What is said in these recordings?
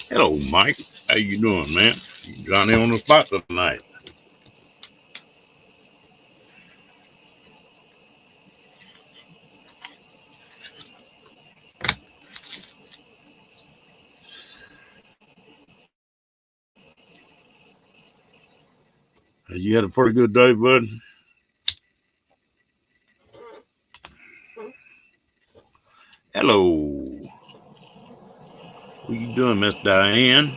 Hello, Mike. How you doing, man? Johnny on the spot tonight. You had a pretty good day, bud? Hello. What you doing, Miss Diane?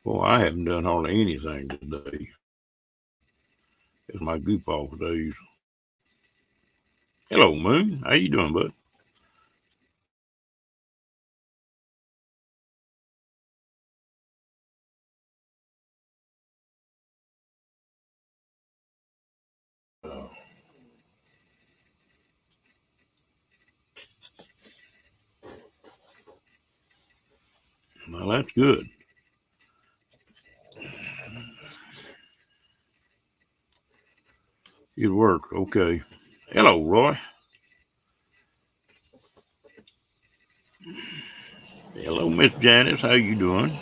Boy, I haven't done hardly anything today. It's my goof off days. Hello, Moon. How you doing, bud? Uh, well, that's good. Good work. Okay. Hello, Roy. Hello, Miss Janice. How you doing?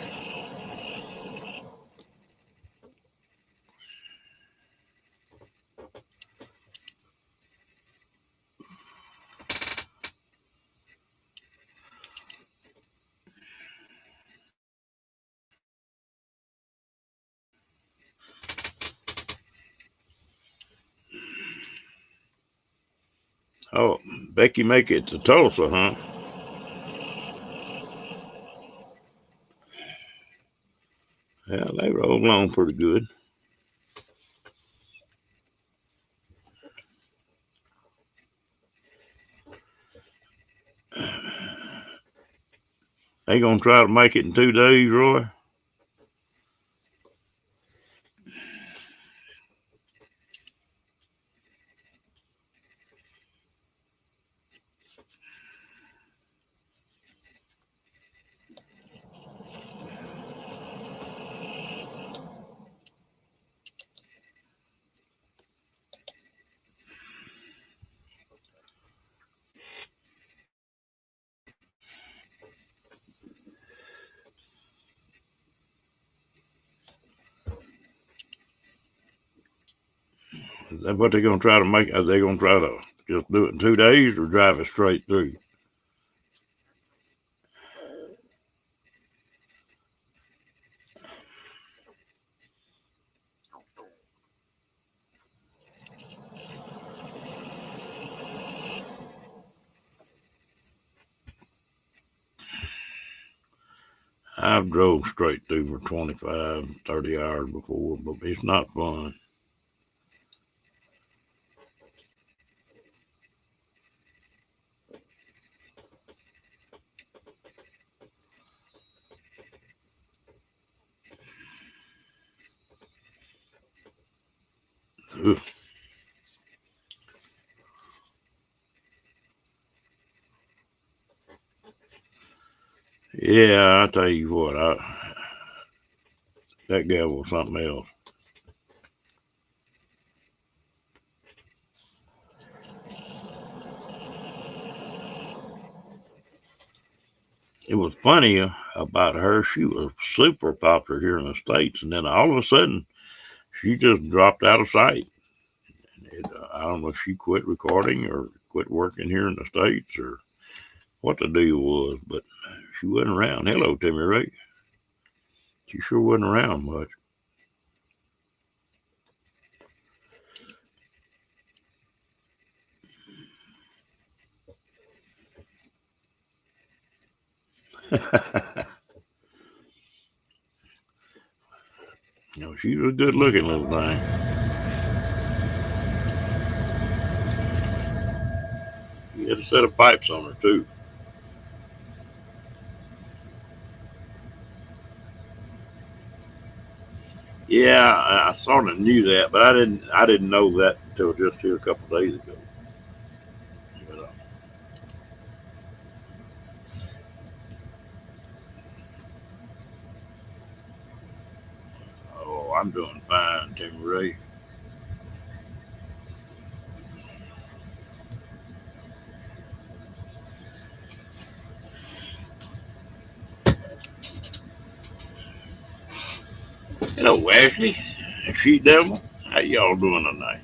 Oh, Becky make it to Tulsa, huh? Yeah, they roll along pretty good. They gonna try to make it in 2 days, Roy? Is that what they're gonna try to make? Are they gonna try to just do it in 2 days or drive it straight through? I've drove straight through for 25, 30 hours before, but it's not fun. Ugh. Yeah, I tell you what, that guy was something else. It was funny about her. She was super popular here in the States, and then all of a sudden, she just dropped out of sight. I don't know if she quit recording or quit working here in the States or what the deal was, but she wasn't around. Hello, Timmy Ray. She sure wasn't around much. She was a good looking little thing. She had a set of pipes on her, too. Yeah, I sort of knew that, but I didn't know that until just here a couple of days ago. You know. Oh, I'm doing fine, Tim Ray. Hello, Ashley. She Devil. How y'all doing tonight?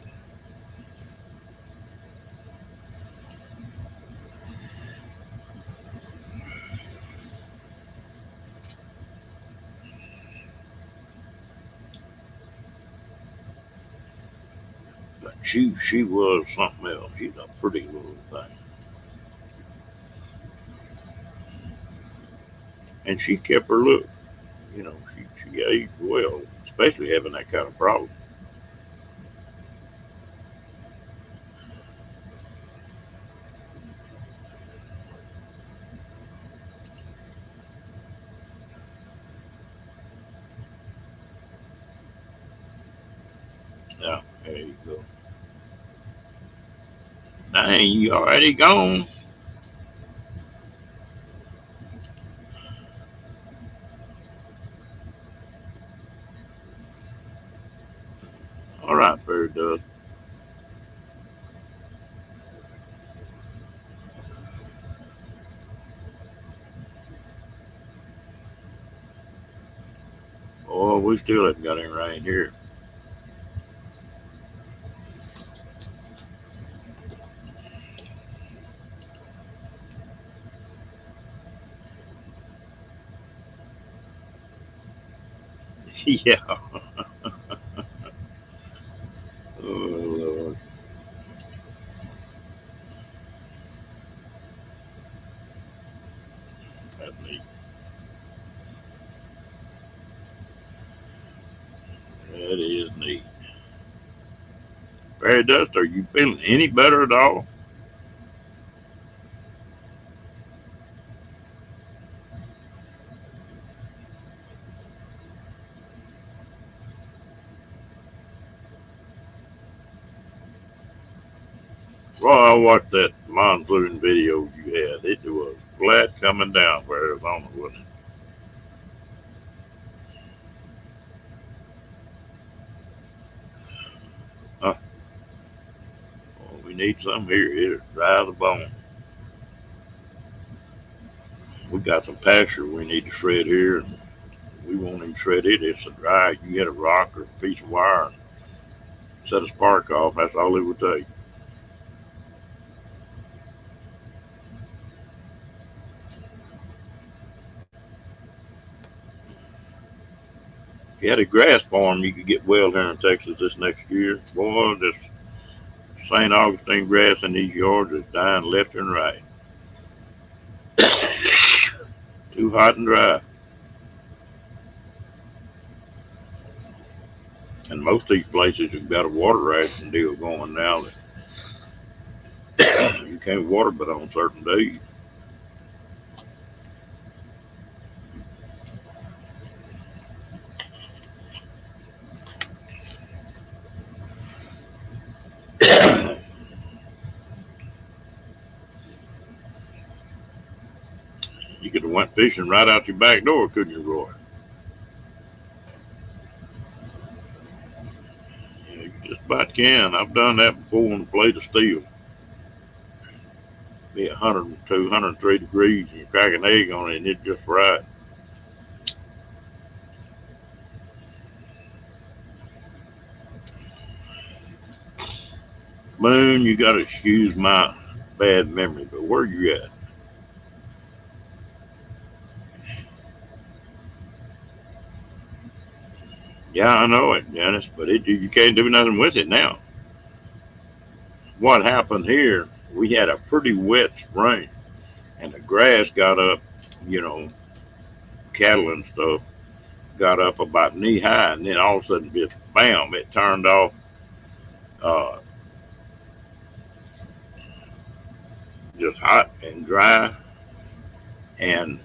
But she was something else. She's a pretty little thing, and she kept her look. You know, she aged well, especially having that kind of problem. Yeah, there you go. Dang, you already gone. All right, Fairy Dust. Oh, we still haven't got any rain here. Yeah. Oh, Lord. That's neat. That is neat. Fairy Dust, are you feeling any better at all? Well, I watched that monsoon video you had. It was flat coming down for Arizona, wasn't it? Huh? Well, we need some here. It'll dry the bone. We got some pasture we need to shred here, and we won't even shred it. It's a dry. You get a rock or a piece of wire and set a spark off. That's all it would take. If you had a grass farm, you could get well here in Texas this next year. Boy, this St. Augustine grass in these yards is dying left and right. Too hot and dry. And most of these places have got a water ration deal going now that you can't water but on certain days. You could have went fishing right out your back door, couldn't you, Roy? Yeah, you just about can. I've done that before on a plate of steel. Be 102, 103 degrees, and you crack an egg on it, and it's just right. Moon, you got to excuse my bad memory, but where you at? Yeah, I know it, Janice, but you can't do nothing with it now. What happened here? We had a pretty wet spring, and the grass got up. You know, cattle and stuff got up about knee high, and then all of a sudden, just bam! It turned off. Uh, just hot and dry, and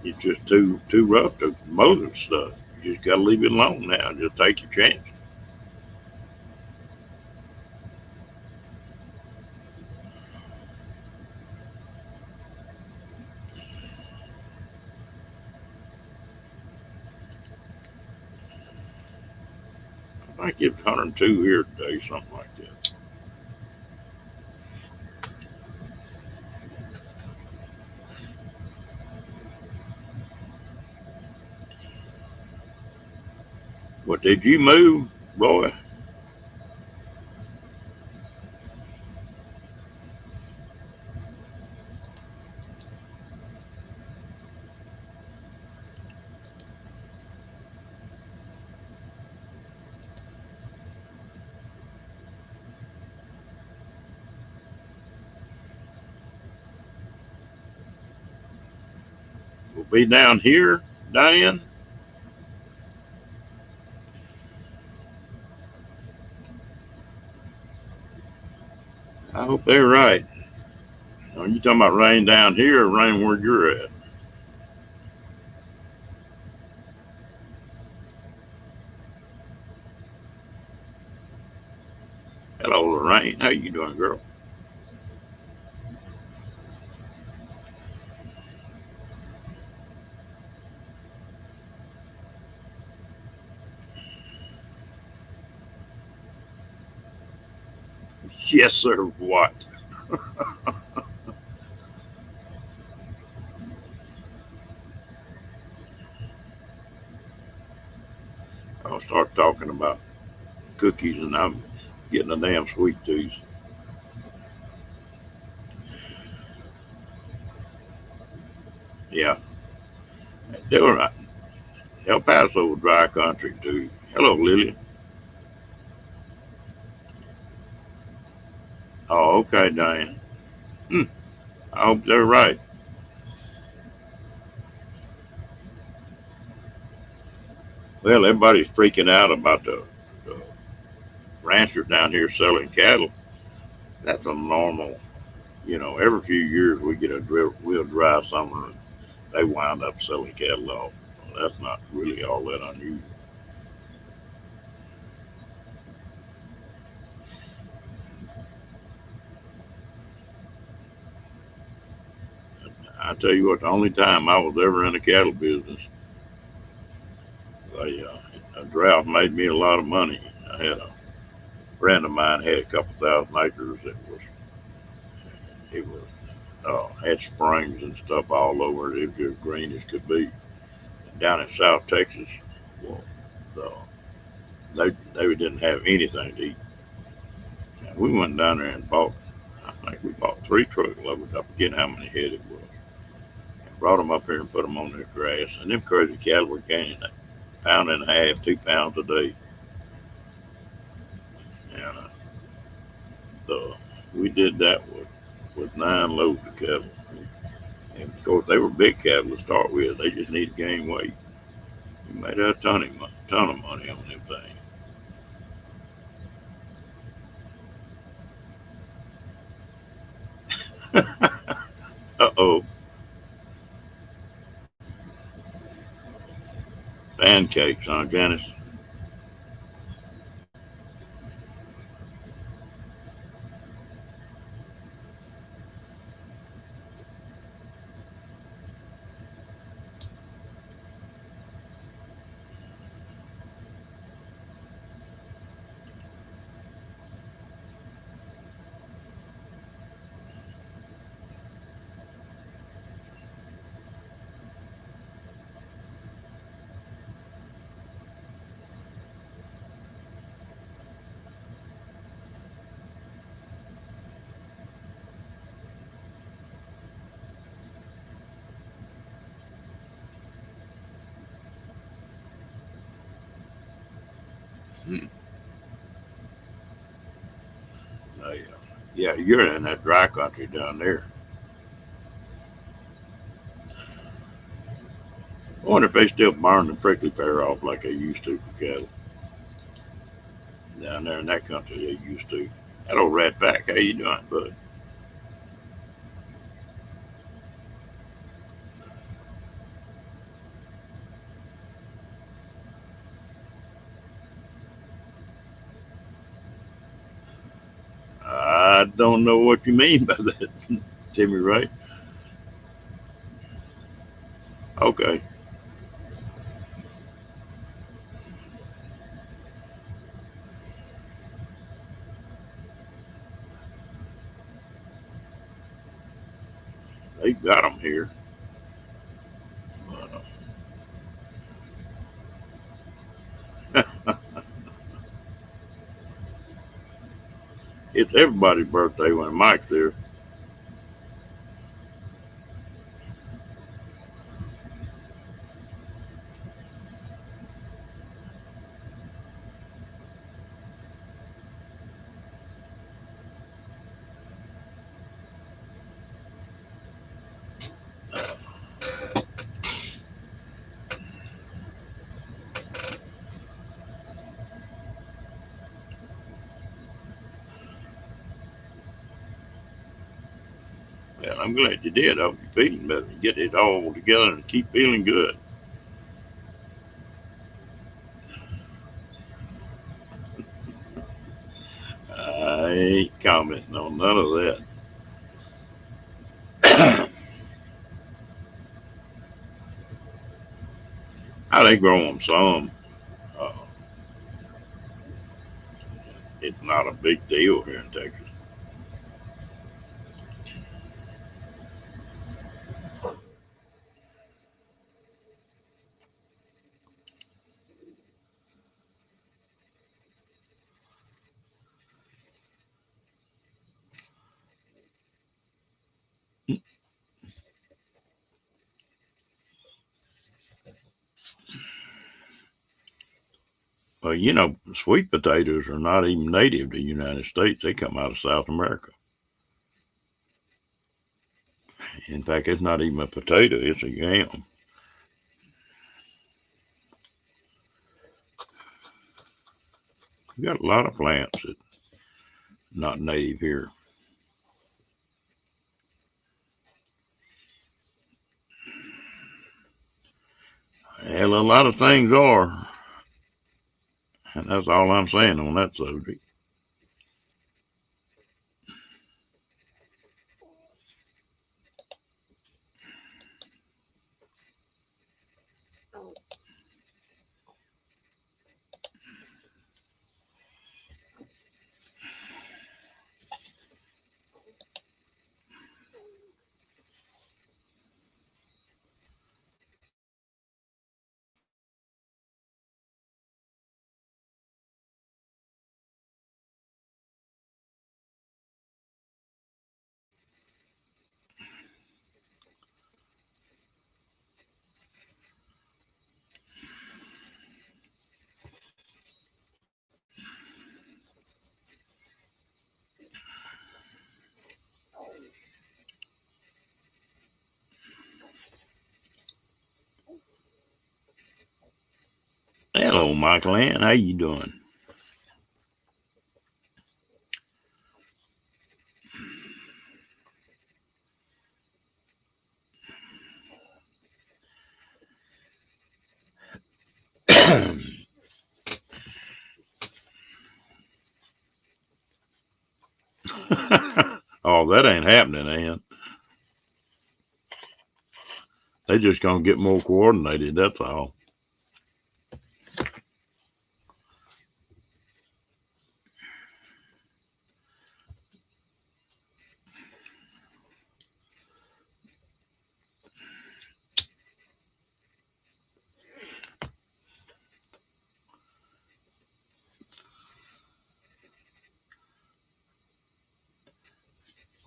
it's just too rough to mow and stuff. just got to leave it alone now. Just take your chance. I think it's 102 here today, something like that. What, did you move, boy? We'll be down here, Diane. I hope they're right. Are you talking about rain down here or rain where you're at? Hello, Lorraine. How you doing, girl? Yes, sir. What? I'll start talking about cookies and I'm getting a damn sweet tooth. Yeah. They were El Paso dry country too. Hello, Lily. Oh, okay, Diane. Hmm. I hope they're right. Well, everybody's freaking out about the ranchers down here selling cattle. That's a normal, every few years we get a wheel drive summer and they wind up selling cattle off. Well, that's not really all that unusual. I tell you what, the only time I was ever in the cattle business, a drought made me a lot of money. I had a friend of mine had a couple thousand acres. It was had springs and stuff all over it. It was just green as could be. Down in South Texas, well, the, they didn't have anything to eat. And we went down there and bought. I think we bought 3 truckloads. I forget how many head it was. And brought them up here and put them on their grass. And them crazy cattle were gaining a pound and a half, 2 pounds a day. And the we did that with 9 loads of cattle. And of course, they were big cattle to start with. They just need to gain weight. We made a ton of money on them things. Uh-oh, pancakes, huh, Janice? Hmm. Yeah, yeah, you're in that dry country down there. I wonder if they still burn the prickly pear off like they used to for cattle. Down there in that country, they used to. That old rat pack, how you doing, bud? I don't know what you mean by that, Timmy Ray. Okay. They got them here. It's everybody's birthday when Mike's there. And I'm glad you did. I hope you're feeling better. Get it all together and keep feeling good. I ain't commenting on none of that. They grow them some. Uh, it's not a big deal here in Texas. Well, sweet potatoes are not even native to the United States. They come out of South America. In fact, it's not even a potato, it's a yam. We got a lot of plants that not native here. Hell, a lot of things are, and that's all I'm saying on that subject. Hello, Michael Ann. How you doing? Oh, that ain't happening, Ann. They just gonna get more coordinated. That's all.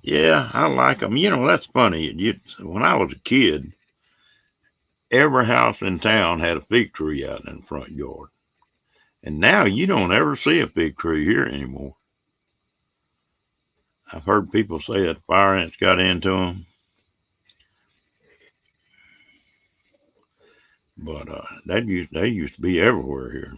Yeah, I like them. That's funny. When I was a kid, every house in town had a fig tree out in the front yard. And now you don't ever see a fig tree here anymore. I've heard people say that fire ants got into them, but they used to be everywhere here.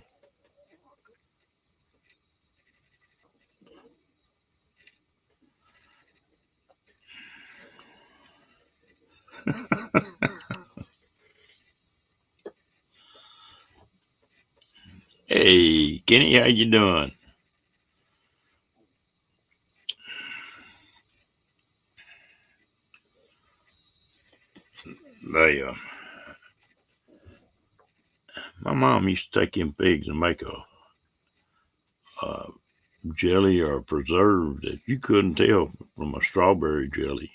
Hey, Kenny, how you doing? They, my mom used to take them pigs and make a jelly or a preserve that you couldn't tell from a strawberry jelly.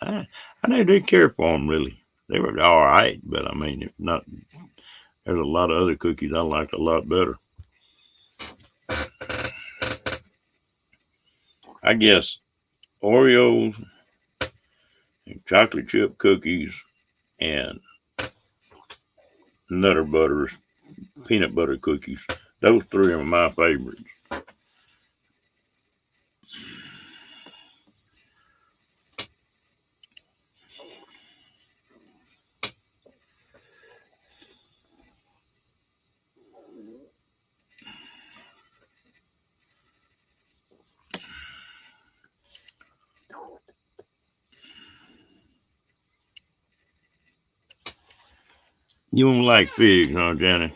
I, I never did care for them really. They were all right, but I mean, if not, there's a lot of other cookies I liked a lot better. I guess Oreos and chocolate chip cookies and Nutter Butters, peanut butter cookies. Those three are my favorites. You don't like figs, huh, Janet?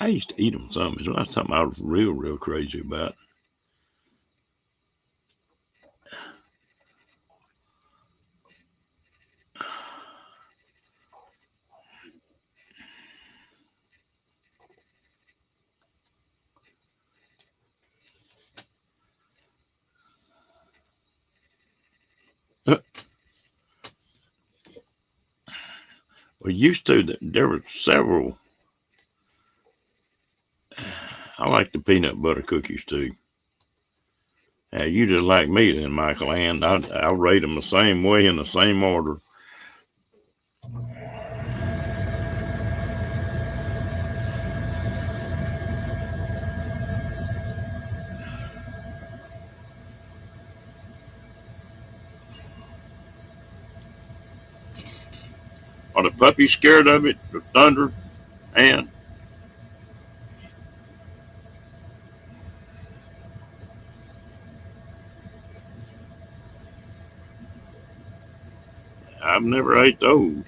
I used to eat them some. It's not something I was real crazy about. We used to. There were several. I like the peanut butter cookies too. You just like me then, Michael Ann. I'll rate them the same way in the same order. Are the puppies scared of it? The thunder? And I've never ate those.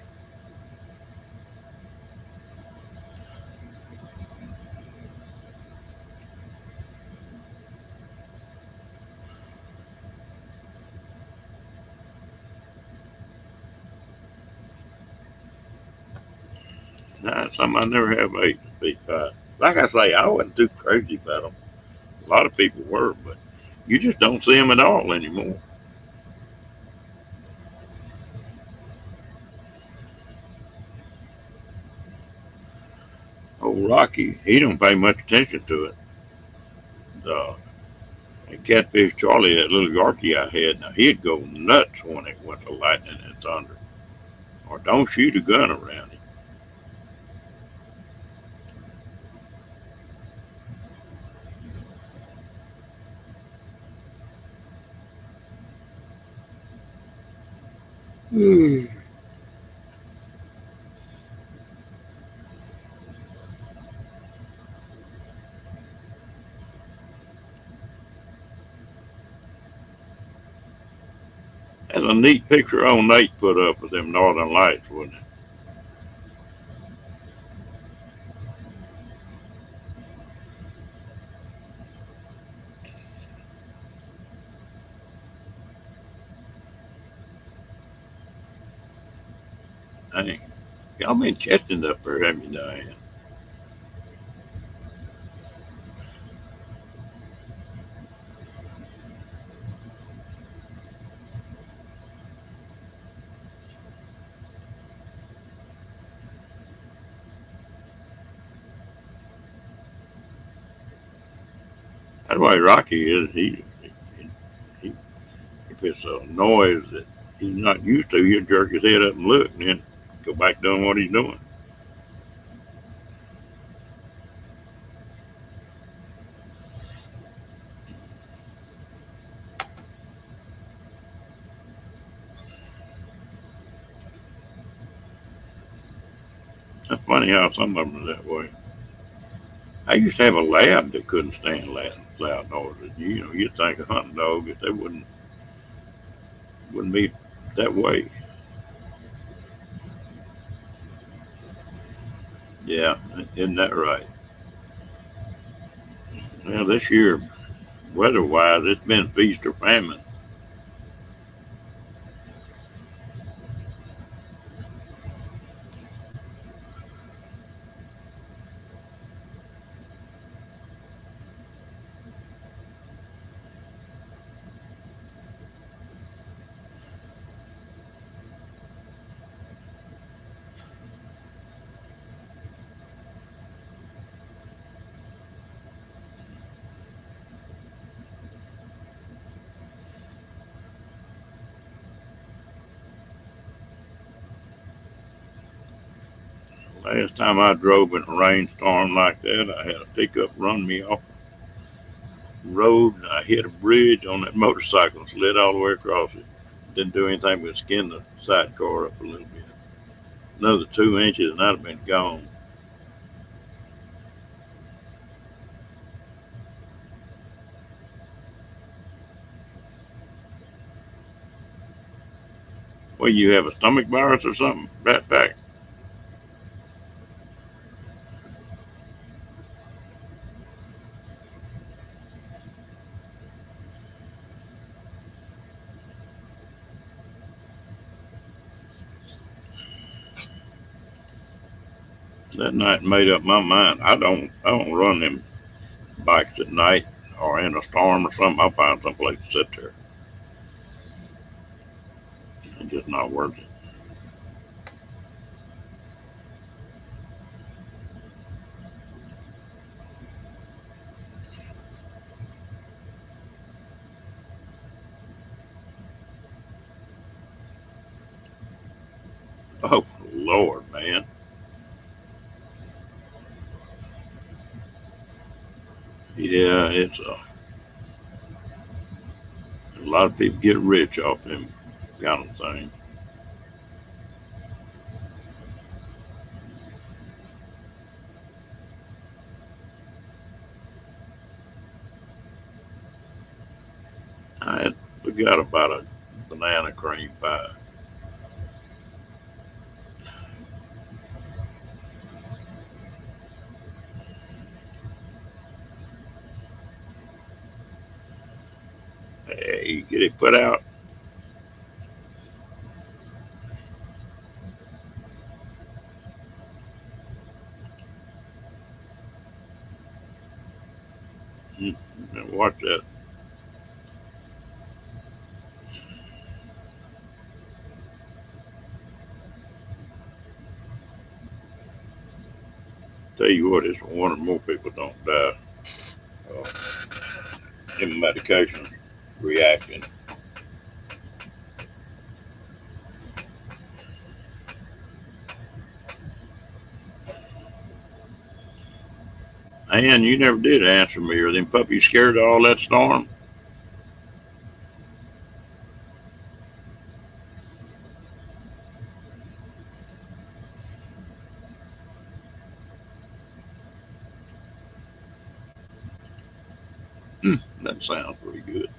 Nah, something I never have ate. Beef pie. Like I say, I wasn't too crazy about them. A lot of people were, but you just don't see them at all anymore. Old Rocky, he don't pay much attention to it. The and Catfish Charlie, that little Yorkie I had, now he'd go nuts when it went to lightning and thunder. Or don't shoot a gun around him. That's a neat picture old Nate put up of them northern lights, wasn't it? Dang. Y'all been catching up there, haven't you, Diane? That's why Rocky is. He if it's a noise that he's not used to, he'll jerk his head up and look, and then go back doing what he's doing. That's funny how some of them are that way. I used to have a lab that couldn't stand loud noises. You know, you'd think a hunting dog if they wouldn't be that way. Yeah, isn't that right? Well, this year, weather-wise, it's been feast or famine. Last time I drove in a rainstorm like that, I had a pickup run me off the road, and I hit a bridge on that motorcycle and slid all the way across it. Didn't do anything but skin the sidecar up a little bit. Another 2 inches, and I'd have been gone. Well, you have a stomach virus or something? Rat pack. That night made up my mind. I don't run them bikes at night or in a storm or something. I'll find someplace to sit there. It's just not worth it. Oh Lord, man. Yeah, it's a lot of people get rich off them kind of thing. I had forgot about a banana cream pie. Hey, you get it put out. Mm, watch that. Tell you what, it's one or more people don't die uh, in medication reaction. And you never did answer me. Are them puppies scared of all that storm? That sounds pretty good.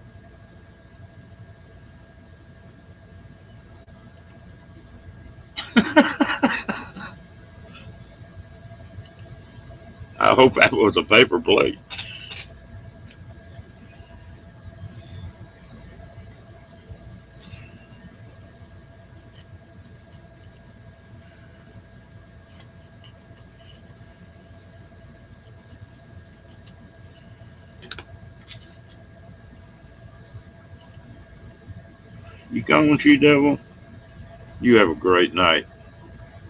I hope that was a paper plate. You gone, she devil? You have a great night.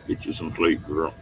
Get you some sleep, girl.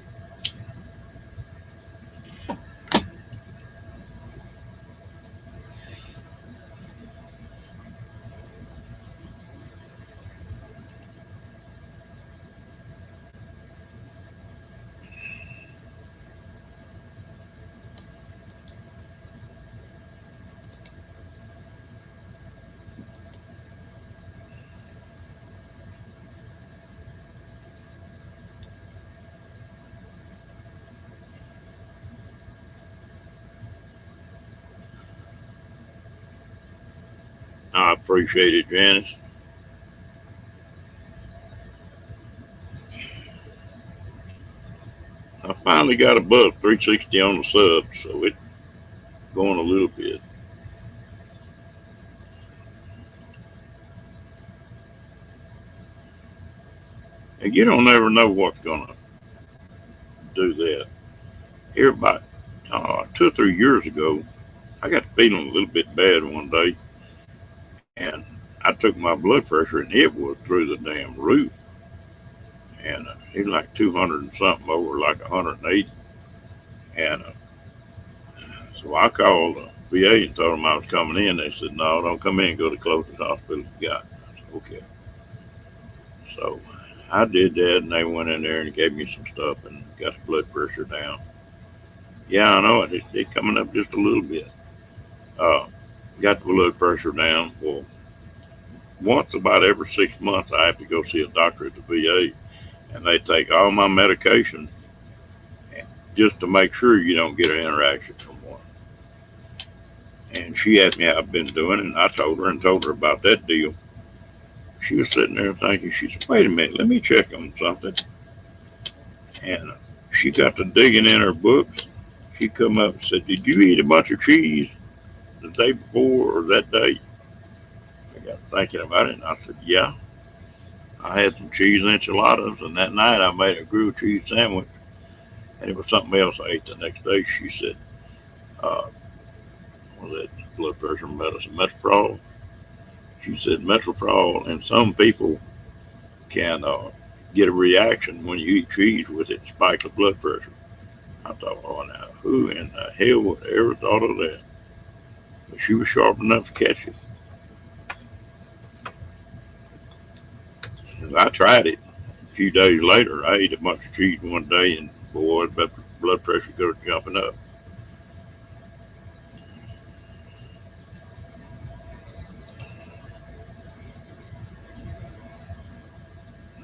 I appreciate it, Janice. I finally got above 360 on the sub, so it's going a little bit. And you don't ever know what's going to do that. Here about 2 or 3 years ago, I got feeling a little bit bad one day, and I took my blood pressure, and it was through the damn roof. And it was like 200 and something over like 180. And so I called the VA and told them I was coming in. They said, no, don't come in. Go to the closest hospital you got. I said, okay. So I did that, and they went in there and gave me some stuff and got the blood pressure down. Yeah, I know it. It's coming up just a little bit. Uh, got the blood pressure down. Well, once about every 6 months, I have to go see a doctor at the VA, and they take all my medication just to make sure you don't get an interaction from one. And she asked me how I've been doing, and I told her about that deal. She was sitting there thinking, she said, wait a minute, let me check on something. And she got to digging in her books. She come up and said, did you eat a bunch of cheese the day before or that day? I got thinking about it, and I said, yeah. I had some cheese enchiladas, and that night I made a grilled cheese sandwich, and it was something else I ate the next day. She said, uh, was that blood pressure medicine, Metoprolol? She said Metoprolol, and some people can get a reaction when you eat cheese with it, spike the blood pressure. I thought, oh, now, who in the hell would ever thought of that? But she was sharp enough to catch it. And I tried it. A few days later, I ate a bunch of cheese one day, and boy, the blood pressure goes jumping up.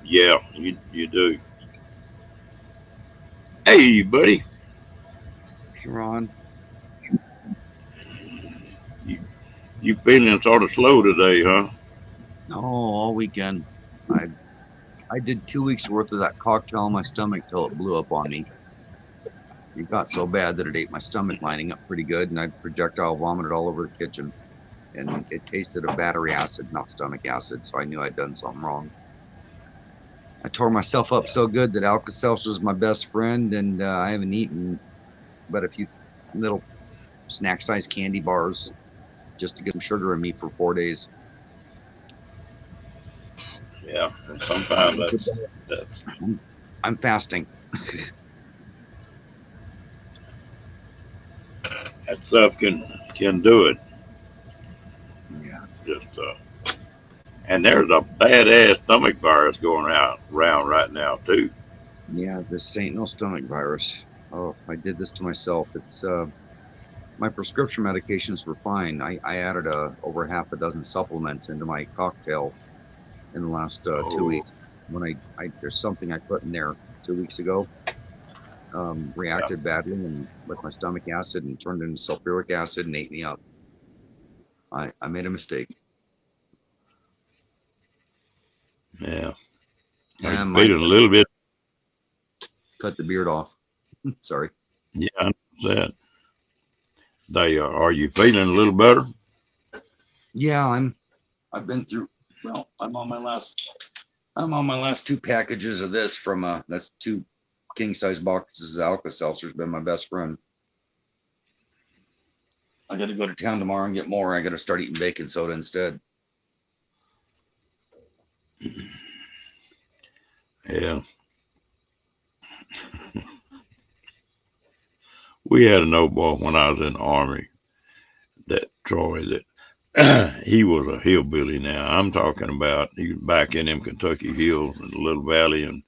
Yeah, you do. Hey, buddy, Ron. you you feeling sort of slow today, huh? No, all weekend. I I did 2 weeks worth of that cocktail in my stomach till it blew up on me. It got so bad that it ate my stomach lining up pretty good, and I projectile vomited all over the kitchen. And it tasted of battery acid, not stomach acid, so I knew I'd done something wrong. I tore myself up so good that Alka-Seltzer was my best friend, and I haven't eaten but a few little snack-sized candy bars just to get some sugar in me for 4 days. Yeah, and I'm, sometimes that's I'm fasting. that stuff can do it. Yeah. Just and there's a badass stomach virus going around right now too. Yeah, this ain't no stomach virus. Oh, I did this to myself. It's my prescription medications were fine. I added over half a dozen supplements into my cocktail in the last two Oh, weeks. When I there's something I put in there 2 weeks ago, yeah, reacted badly and with my stomach acid and turned into sulfuric acid and ate me up. I made a mistake. yeah. Are Yeah, you my feeling a little bit? cut the beard off. Sorry. Yeah, I know that. They are you feeling a little better? Yeah, I've been through. Well, I'm on my last two packages of this from that's two king size boxes of Alka-Seltzer's been my best friend. I got to go to town tomorrow and get more. I got to start eating baking soda instead. Yeah, we had an old boy when I was in the army, that Troy, that he was a hillbilly. Now I'm talking about he was back in them Kentucky hills in the Little Valley, and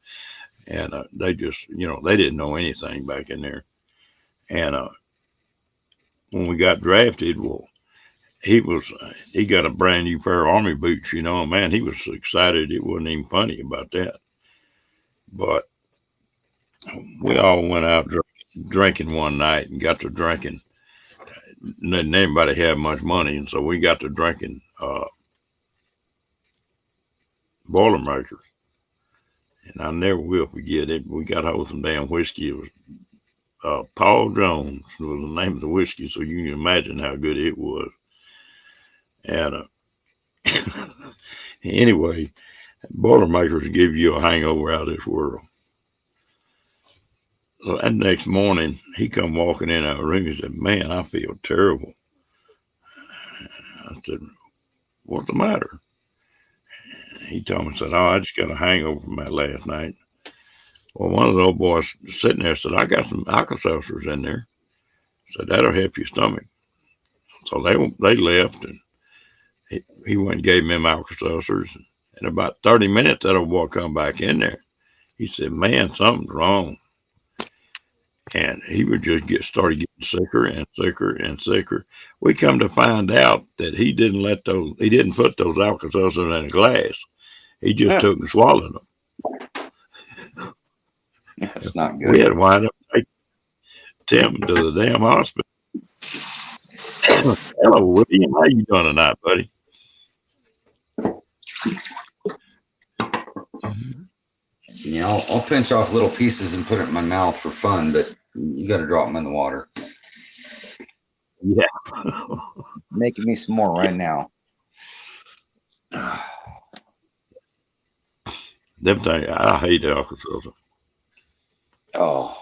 they just they didn't know anything back in there. And when we got drafted, well, he got a brand new pair of army boots, and man, he was so excited it wasn't even funny about that. But we all went out drinking one night and got to drinking. Didn't anybody have much money, and so we got to drinking uh, Boilermakers. And I never will forget it. We got hold of some damn whiskey. It was Paul Jones was the name of the whiskey, so you can imagine how good it was. And anyway, Boilermakers give you a hangover out of this world. So that next morning, he come walking in our room. He said, "Man, I feel terrible." I said, "What's the matter?" He told me, said, "Oh, I just got a hangover from that last night." Well, one of the old boys sitting there said, "I got some Alka-Seltzers in there." Said, "That'll help your stomach." So they left, and he went and gave me them Alka-Seltzers. In about 30 minutes, that old boy come back in there. He said, "Man, something's wrong." And he would just started getting sicker and sicker and sicker. We come to find out that he didn't put those Alka-Seltzers in a glass. He just took and swallowed them. That's not good. We had to wind up taking Tim to the damn hospital. Hello, William. How you doing tonight, buddy? Yeah, I'll pinch off little pieces and put it in my mouth for fun, but you got to drop them in the water. Yeah. Making me some more right now. Them things, I hate Alka-Seltzer. Oh.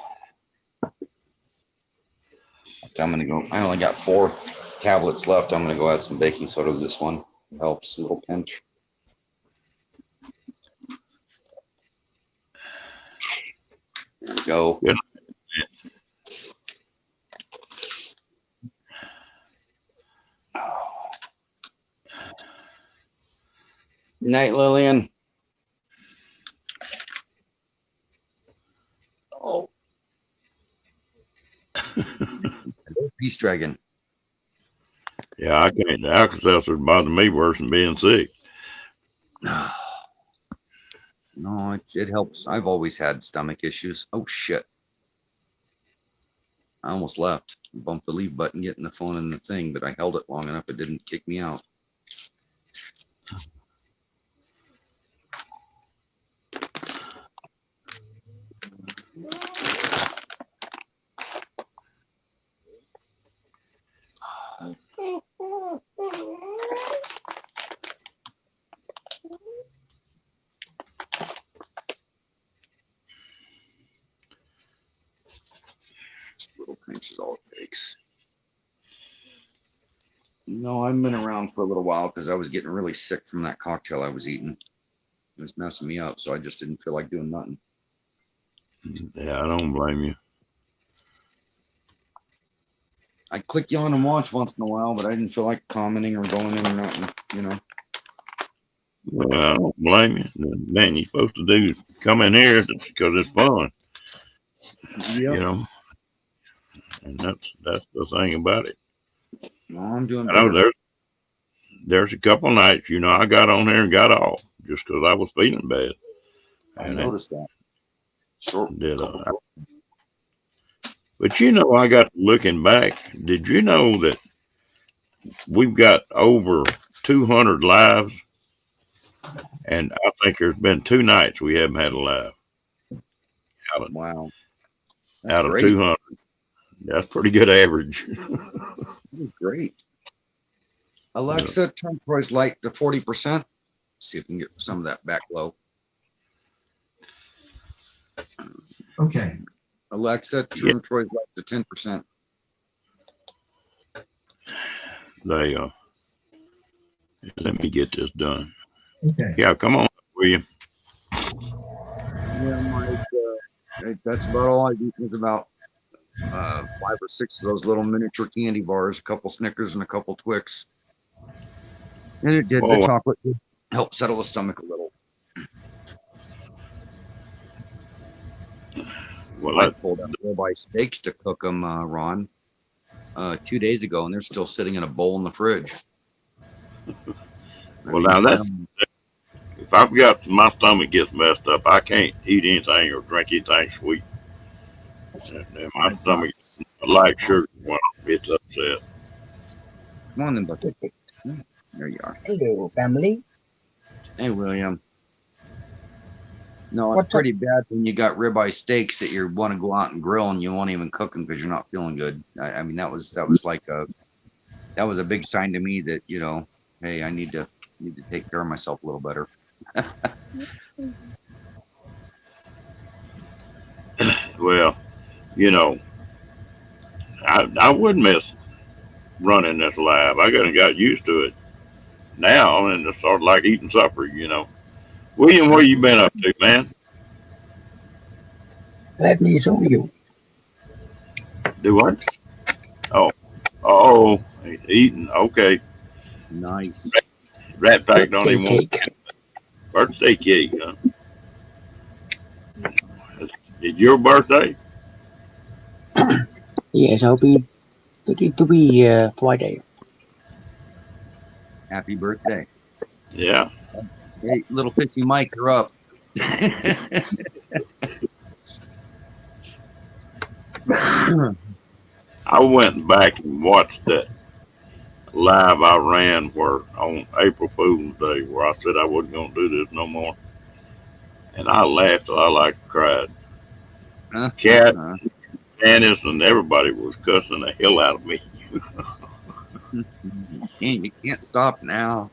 I'm going to go. I only got 4 tablets left. I'm going to go add some baking soda to this one. It helps a little pinch. There we go. Good. Good night, Lillian. Oh. Peace Dragon. Yeah, I can't. The Alka-Seltzer bother me worse than being sick. No, it helps. I've always had stomach issues. Oh, shit. I almost left. Bumped the leave button, getting the phone in the thing, but I held it long enough it didn't kick me out. Little pinch is all it takes. No, I've been around for a little while because I was getting really sick from that cocktail I was eating. It was messing me up, so I just didn't feel like doing nothing. Yeah, I don't blame you. I'd click you on and watch once in a while, but I didn't feel like commenting or going in or nothing, you know. Well, I don't blame you. Man, you're supposed to come in here because it's fun. Yep. You know, and that's the thing about it. No, I'm doing I know better. there's a couple nights, I got on there and got off just because I was feeling bad. I noticed that. Sure. But I got looking back. Did you know that we've got over 200 lives? And I think there's been 2 nights we haven't had a live. Wow. Out of 200. That's pretty good average. That's great. Alexa, turn Troy's light to 40%. See if we can get some of that back low. Okay. Alexa, turn Troy's light to 10%. Let me get this done. Okay. Yeah, come on, William. Yeah, that's about all I do. Is about 5 or 6 of those little miniature candy bars, a couple Snickers and a couple Twix. And it did. The chocolate did help settle the stomach a little. Well, I pulled out ribeye steaks to cook them, Ron, 2 days ago, and they're still sitting in a bowl in the fridge. Well, now if I've got my stomach gets messed up, I can't eat anything or drink anything sweet. And my stomach, I like sugar when it's upset. Come on, then, bucket. There you are. Hello, family. Hey, William. No, it's What's up? pretty bad when you got ribeye steaks that you want to go out and grill and you won't even cook them because you're not feeling good. I mean, that was like that was a big sign to me that, hey, I need to take care of myself a little better. Well, you know, I wouldn't miss running this lab. I got used to it now, and it's sort of like eating supper. William, where you been up to, man? Let me show you. Do what? Oh, oh, eating. Okay, Nice. Rat Pack don't Birthday even want cake. birthday cake. Huh? It's your birthday? Yes, I'll be Friday. Happy birthday. Yeah. Hey, little pissy Mike, you're up. I went back and watched that live I ran where on April Fool's Day where I said I wasn't gonna do this no more. And I laughed till I like cried. Cat, Janice, and everybody was cussing the hell out of me. You can't stop now.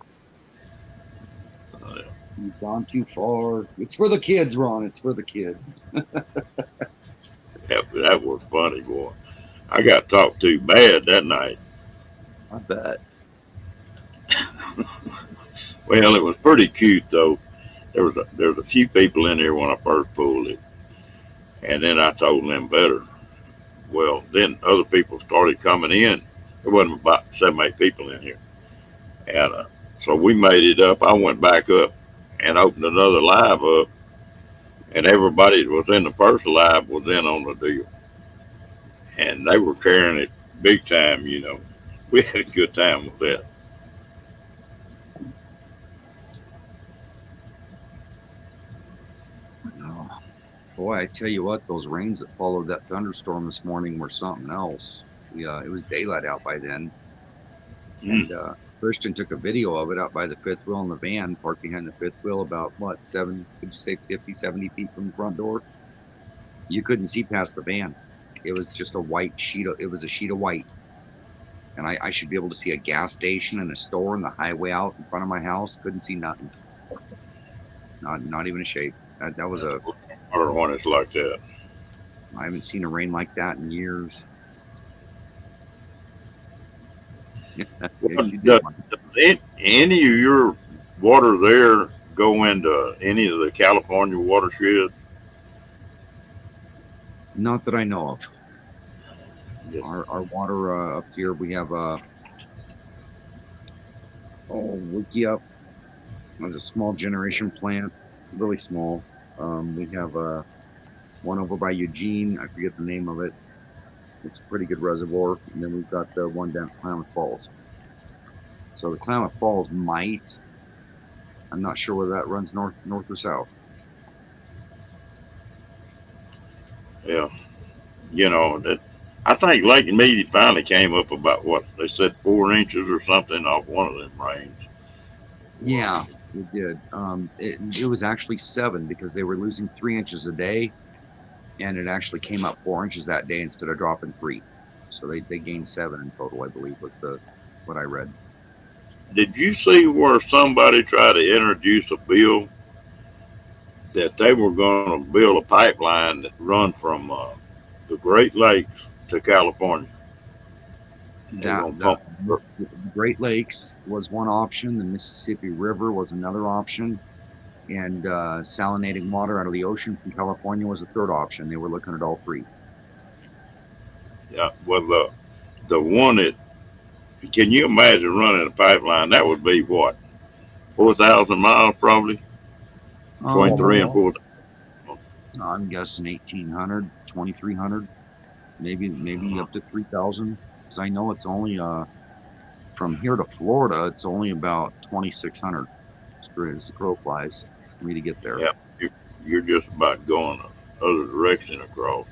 Uh, You've gone too far. It's for the kids, Ron. It's for the kids. that was funny, boy. I got talked to bad that night. I bet. Well, it was pretty cute though. There was a few people in there when I first pulled it, and then I told them better. Well, then other people started coming in. There wasn't about 7, 8 people in here, and so we made it up. I went back up and opened another live up, and everybody that was in the first live was in on the deal, and they were carrying it big time. We had a good time with that. Oh, boy, I tell you what, those rains that followed that thunderstorm this morning were something else. It was daylight out by then. And Christian took a video of it out by the fifth wheel in the van, parked behind the fifth wheel about, what, could you say 50, 70 feet from the front door? You couldn't see past the van. It was just it was a sheet of white. And I should be able to see a gas station and a store and the highway out in front of my house. Couldn't see nothing. Not even a shape. That was Or when it's like that. I haven't seen a rain like that in years. Well, does any of your water there go into any of the California watershed? Not that I know of. Yeah. Our water up here, we have Wickiup. There's a small generation plant, really small. We have one over by Eugene. I forget the name of it. It's a pretty good reservoir. And then we've got the one down at Klamath Falls. So the Klamath Falls might. I'm not sure whether that runs north or south. Yeah. That I think Lake Mead finally came up about what they said 4 inches or something off one of them rains. Yeah, it did. It was actually 7 because they were losing 3 inches a day, and it actually came up 4 inches that day instead of dropping 3. So they gained 7 in total, I believe, was what I read. Did you see where somebody tried to introduce a bill that they were going to build a pipeline that run from the Great Lakes to California? The Great Lakes was one option. The Mississippi River was another option. And salinating water out of the ocean from California was a third option. They were looking at all 3. Yeah, well, the one that, can you imagine running a pipeline? That would be what, 4,000 miles probably? Between 3 and 4. I'm guessing 1,800, 2,300, maybe up to 3,000. Because I know it's only from here to Florida, it's only about 2,600 straight as the crow flies for me to get there. Yeah, you're just about going the other direction across.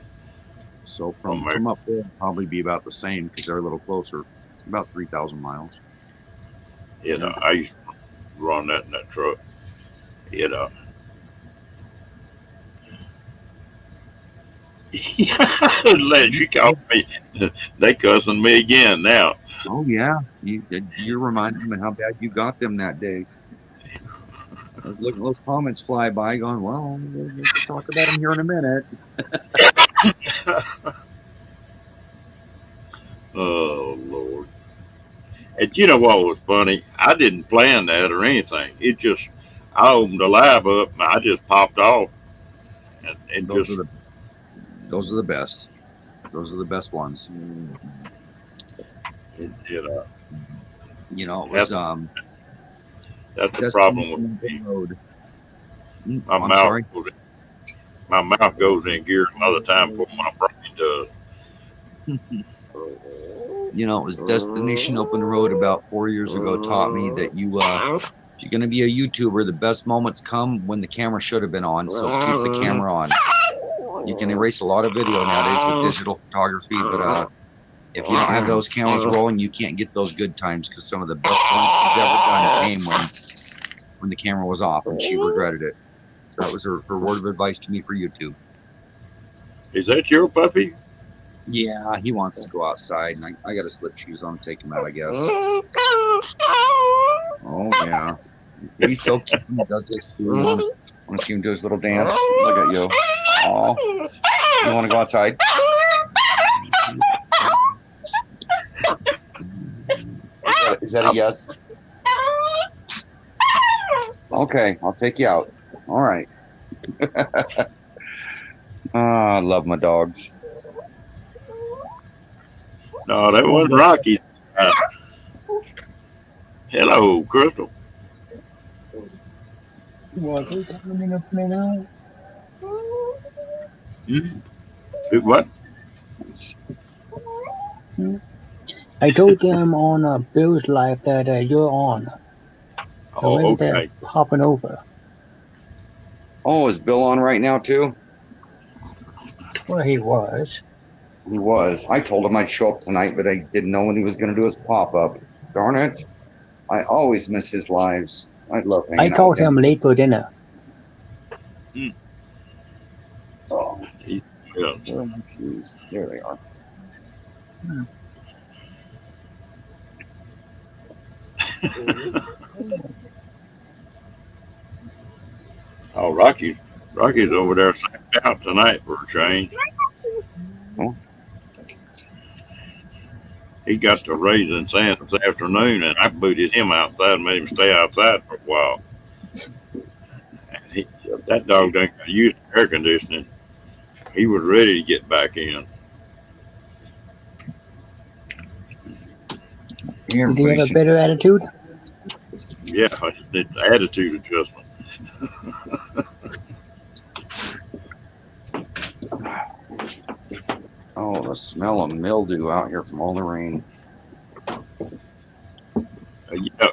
So from up there, it'll probably be about the same because they're a little closer, about 3,000 miles. You know, I used to run that in that truck. You know. Let you call me. They cussing me again now. Oh yeah, you reminded me how bad you got them that day. I was looking at those comments fly by, going, "Well, we'll talk about them here in a minute." Oh Lord. And you know what was funny? I didn't plan that or anything. It just I opened the lab up and I just popped off and Those just are those are the best. Those are the best ones. you know You know, it was that's the problem with Destination me. Open Road. My I'm mouth sorry. goes my mouth goes in gear another time before my brain does. You know, it was Destination Open Road about 4 years ago taught me that if you're going to be a YouTuber, the best moments come when the camera should have been on. So keep the camera on. You can erase a lot of video nowadays with digital photography, but if you don't have those cameras rolling, you can't get those good times because some of the best ones she's ever done came when the camera was off, and she regretted it. So that was her word of advice to me for YouTube. Is that your puppy? Yeah, he wants to go outside, and I got to slip shoes on and take him out, I guess. Oh, yeah. He's so cute when he does this, too. Want to see him do his little dance? Look at you. Oh, you want to go outside? Is that a yes? Okay, I'll take you out. All right. I love my dogs. No, that wasn't Rocky. Uh, hello, Crystal. What is happening up there now? What? I told them on Bill's live that you're on. So Oh, maybe they're okay. hopping over. Oh, is Bill on right now, too? Well, he was. He was. I told him I'd show up tonight, but I didn't know when he was going to do his pop-up. Darn it. I always miss his lives. I love I hanging out called with him. him late for dinner. Oh, Yeah. where are my shoes? There they are. Oh, Rocky's over there sacked out tonight for a change. Oh. He got to raising sand this afternoon, and I booted him outside and made him stay outside for a while. And that dog didn't use air conditioning. He was ready to get back in. Did he have a better attitude? Yeah, it's attitude adjustment. Oh, the smell of mildew out here from all the rain.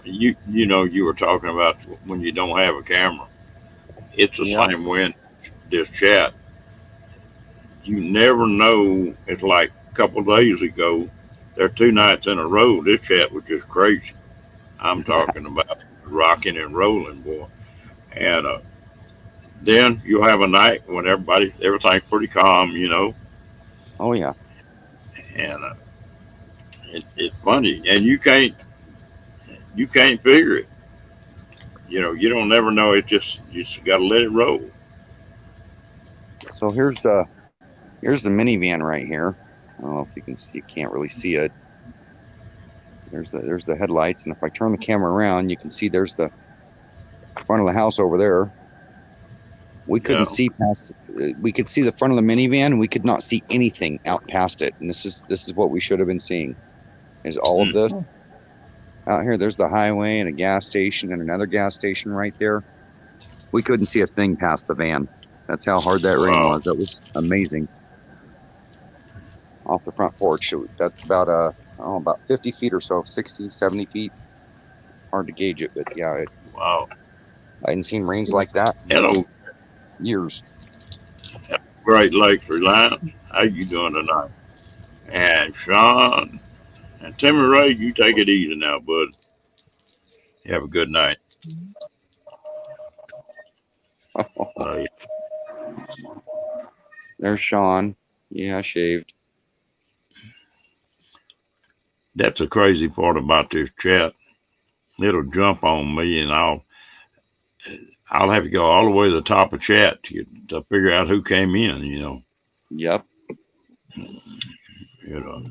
You were talking about when you don't have a camera. It's the same way in this chat. You never know. It's like a couple of days ago, there are 2 nights in a row. This chat was just crazy. I'm talking about rocking and rolling, boy. And then you'll have a night when everything's pretty calm, Oh, yeah. and it's funny, and you can't figure it. You don't never know. You just got to let it roll. So here's the minivan right here. I don't know if you can see. You can't really see it. There's the headlights, and if I turn the camera around, you can see there's the front of the house over there. We couldn't see past. We could see the front of the minivan, and we could not see anything out past it. And this is what we should have been seeing. Is all of this out here? There's the highway and a gas station and another gas station right there. We couldn't see a thing past the van. That's how hard that rain was. That was amazing. Off the front porch, that's about about 50 feet or so, 60, 70 feet. Hard to gauge it, but yeah. Wow. I hadn't seen rains like that in Hello. years. Great Lakes Reliance. How you doing tonight? And Sean and Timmy Ray, you take it easy now, bud. Have a good night. Bye. There's Sean. Yeah, I shaved. That's the crazy part about this chat. It'll jump on me, and I'll have to go all the way to the top of chat to figure out who came in. Yep. You know.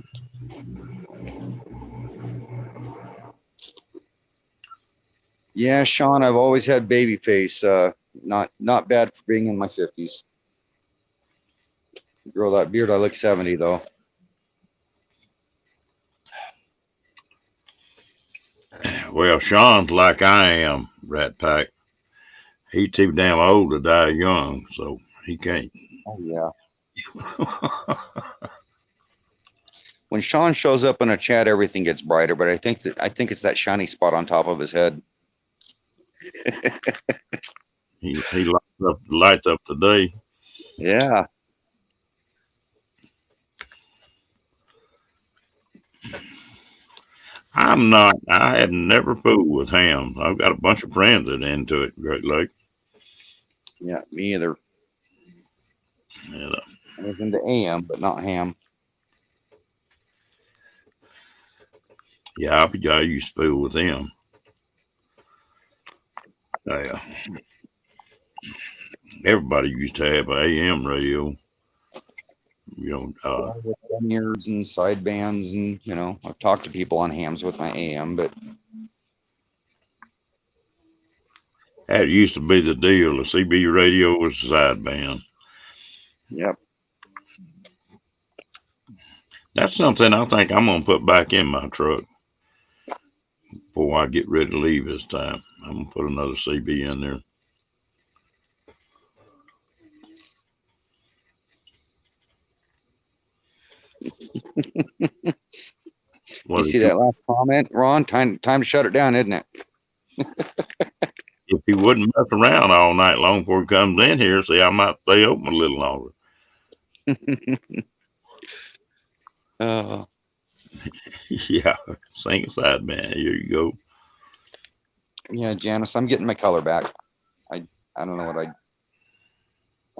Yeah, Sean, I've always had baby face. Not bad for being in my 50s. Grow that beard, I look 70 though. Well, Sean's like I am, Rat Pack. He's too damn old to die young, so he can't. Oh yeah. When Sean shows up in a chat, everything gets brighter. But I think it's that shiny spot on top of his head. He lights up today. Yeah. I'm not. I have never fooled with hams. I've got a bunch of friends that are into it, Great Lake. Yeah, me either. And, I was into AM, but not ham. yeah, I used to fool with them. Everybody used to have an AM radio. With ears and side bands, and I've talked to people on hams with my AM, but that used to be the deal. The CB radio was the sideband. yep. That's something I think I'm gonna put back in my truck before I get ready to leave this time. I'm gonna put another CB in there. You see that last comment, Ron? Time to shut it down, isn't it? If he wouldn't mess around all night long before he comes in here, see, I might stay open a little longer. Yeah, sing sideband. Here you go. Yeah, Janice, I'm getting my color back. I don't know what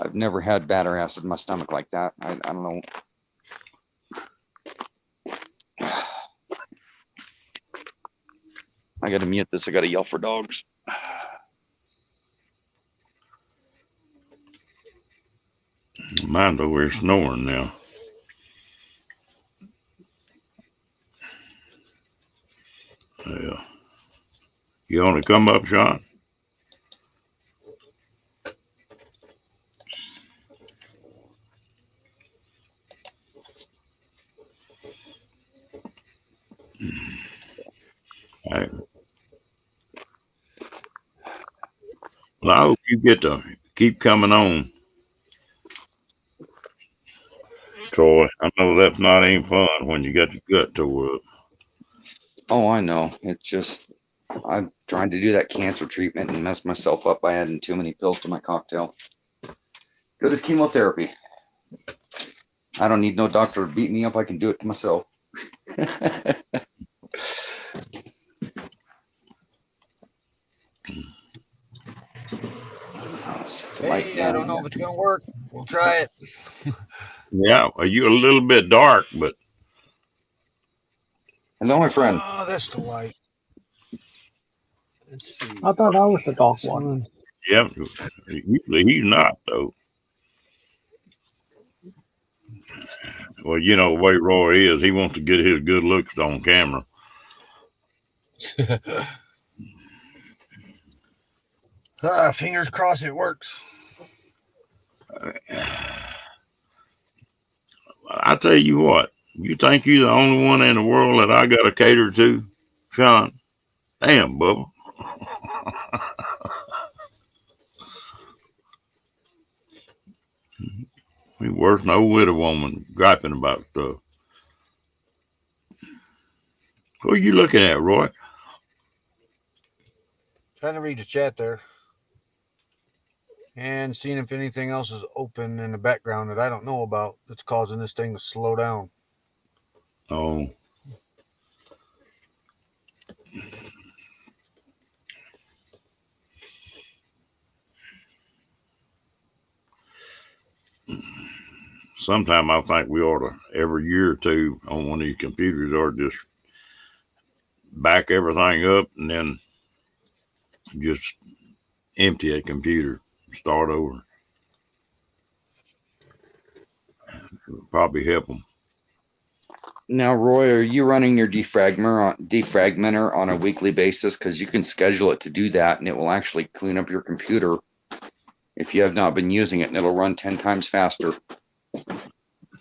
I've never had batter acid in my stomach like that. I don't know. I got to mute this. I got to yell for dogs. Mine's over here snoring now. Yeah. You want to come up, Sean? All right. Well, I hope you get to keep coming on, Troy. I know that's not any fun when you got your gut tore up. Oh, I know. It's just I'm trying to do that cancer treatment and mess myself up by adding too many pills to my cocktail. Good as chemotherapy. I don't need no doctor to beat me up. I can do it to myself. Hey, I don't know if it's gonna work. We'll try it. Yeah, you a little bit dark, but hello, my friend. Oh, that's the light. Let's see. I thought I was the dark one. yeah, usually he's not though. Well, you know the way Roy is, he wants to get his good looks on camera. Fingers crossed it works. I tell you what, you think you're the only one in the world that I got to cater to, Sean? Damn, Bubba. We worse than an old widow woman griping about stuff. What are you looking at, Roy? Trying to read the chat there. And seeing if anything else is open in the background that I don't know about that's causing this thing to slow down. Oh. sometime I think we ought to every year or two on one of these computers or just back everything up and then just empty a computer, start over. It would probably help them. Now, Roy, are you running your defragmenter on a weekly basis? Because you can schedule it to do that, and it will actually clean up your computer if you have not been using it, and it'll run 10 times faster.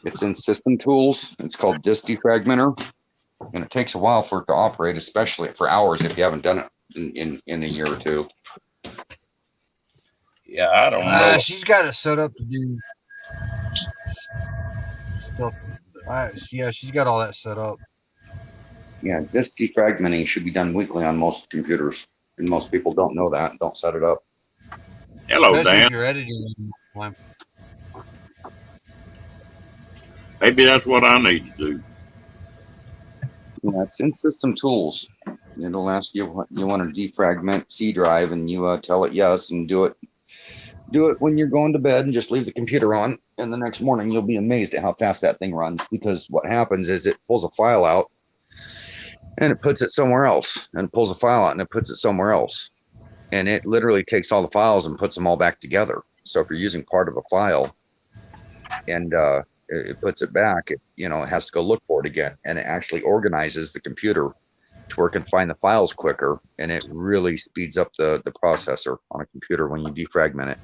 It's in System Tools. It's called Disk Defragmenter, and it takes a while for it to operate, especially for hours if you haven't done it in a year or two. Yeah, I don't know. She's got it set up to do stuff. Yeah, she's got all that set up. Yeah, disk defragmenting should be done weekly on most computers, and most people don't know that and don't set it up. Hello, Especially if Dan. you're editing. Maybe that's what I need to do. Yeah, it's in System Tools. It'll ask you what you want to defragment C drive, and you tell it yes, and do it. Do it when you're going to bed, and just leave the computer on. And the next morning, you'll be amazed at how fast that thing runs. Because what happens is it pulls a file out, and it puts it somewhere else, and pulls a file out, and it puts it somewhere else, and it literally takes all the files and puts them all back together. So if you're using part of a file, and it puts it back, it has to go look for it again, and it actually organizes the computer to where it can find the files quicker, and it really speeds up the processor on a computer when you defragment it.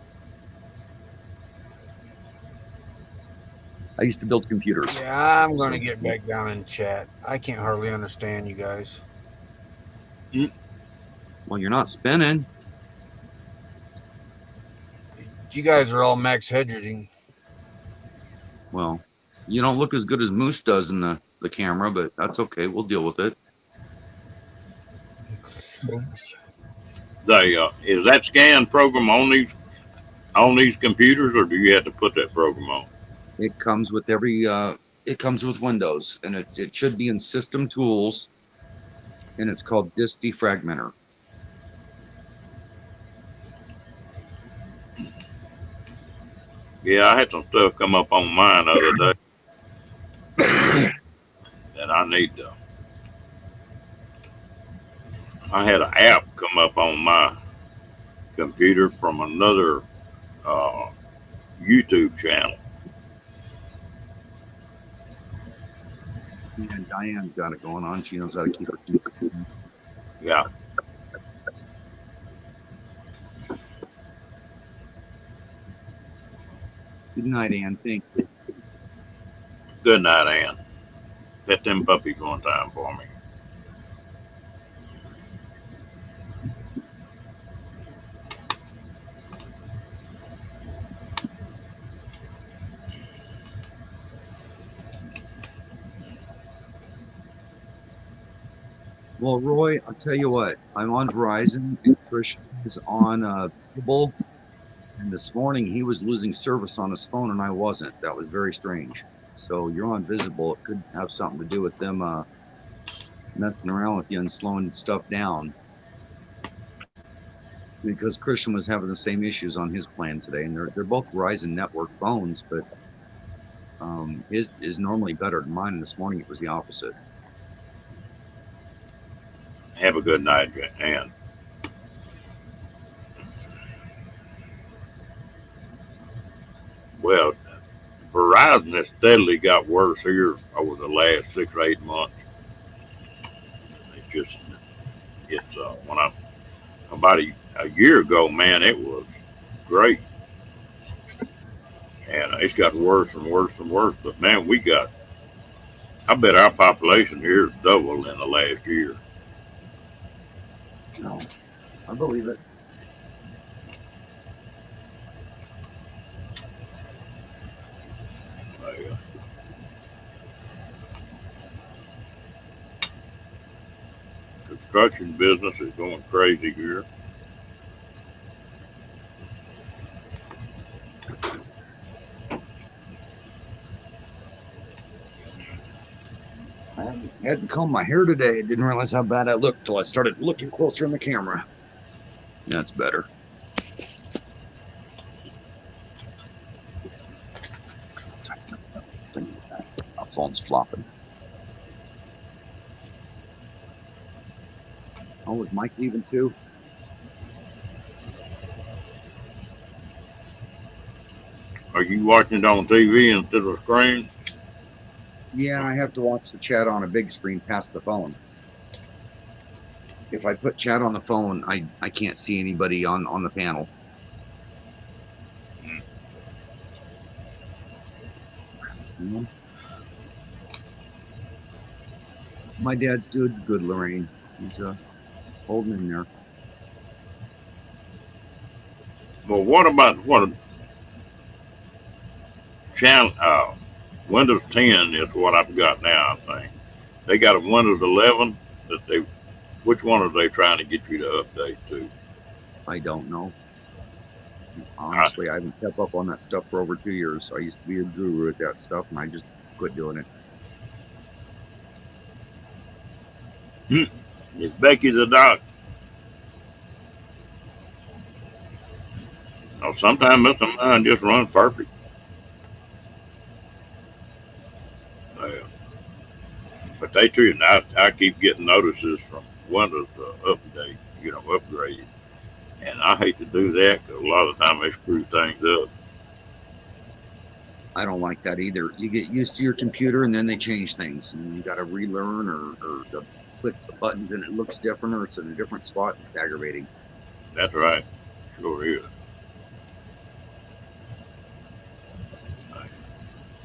I used to build computers. Yeah, I'm going to get back down in chat. I can't hardly understand you guys. Well, you're not spinning. You guys are all max hedging. Well, you don't look as good as Moose does in the camera, but that's okay. We'll deal with it. Is that scan program on these computers, or do you have to put that program on? It comes with it comes with Windows, and it should be in System Tools, and it's called Disk Defragmenter. Yeah, I had some stuff come up on mine the other day that I need to. I had an app come up on my computer from another YouTube channel. Yeah, Diane's got it going on. She knows how to keep it. Yeah. Good night, Ann. Thank you. Good night, Ann. Pet them puppies one time for me. Well, Roy, I'll tell you what. I'm on Verizon, and Chris is on Visible. And this morning he was losing service on his phone, and I wasn't. That was very strange. So you're on Visible. It could have something to do with them messing around with you and slowing stuff down. Because Christian was having the same issues on his plan today, and they're both Verizon network phones, but his is normally better than mine. And this morning it was the opposite. Have a good night, Ann. Well, Verizon has steadily got worse here over the last 6 or 8 months. It's about a year ago, man, it was great. And it's got worse and worse and worse. But man, I bet our population here is doubled in the last year. No, I believe it. Construction business is going crazy here. I hadn't combed my hair today. I didn't realize how bad I looked till I started looking closer in the camera. That's better. phone's flopping. Oh, was Mike leaving too? Are you watching it on TV instead of a screen? Yeah, I have to watch the chat on a big screen past the phone. If I put chat on the phone, I can't see anybody on the panel. Mhm. My dad's doing good, Lorraine. He's holding in there. Well, what about what channel? Windows 10 is what I've got now. I think they got a Windows 11 that they. Which one are they trying to get you to update to? I don't know. Honestly, I haven't kept up on that stuff for over 2 years. I used to be a guru at that stuff, and I just quit doing it. Is Becky the doc? Oh, sometimes this of mine just runs perfect. But they too, and I keep getting notices from Windows update, upgrade. And I hate to do that because a lot of the time they screw things up. I don't like that either. You get used to your computer, and then they change things, and you got to relearn or click the buttons, and it looks different, or it's in a different spot. It's aggravating. That's right. Sure is.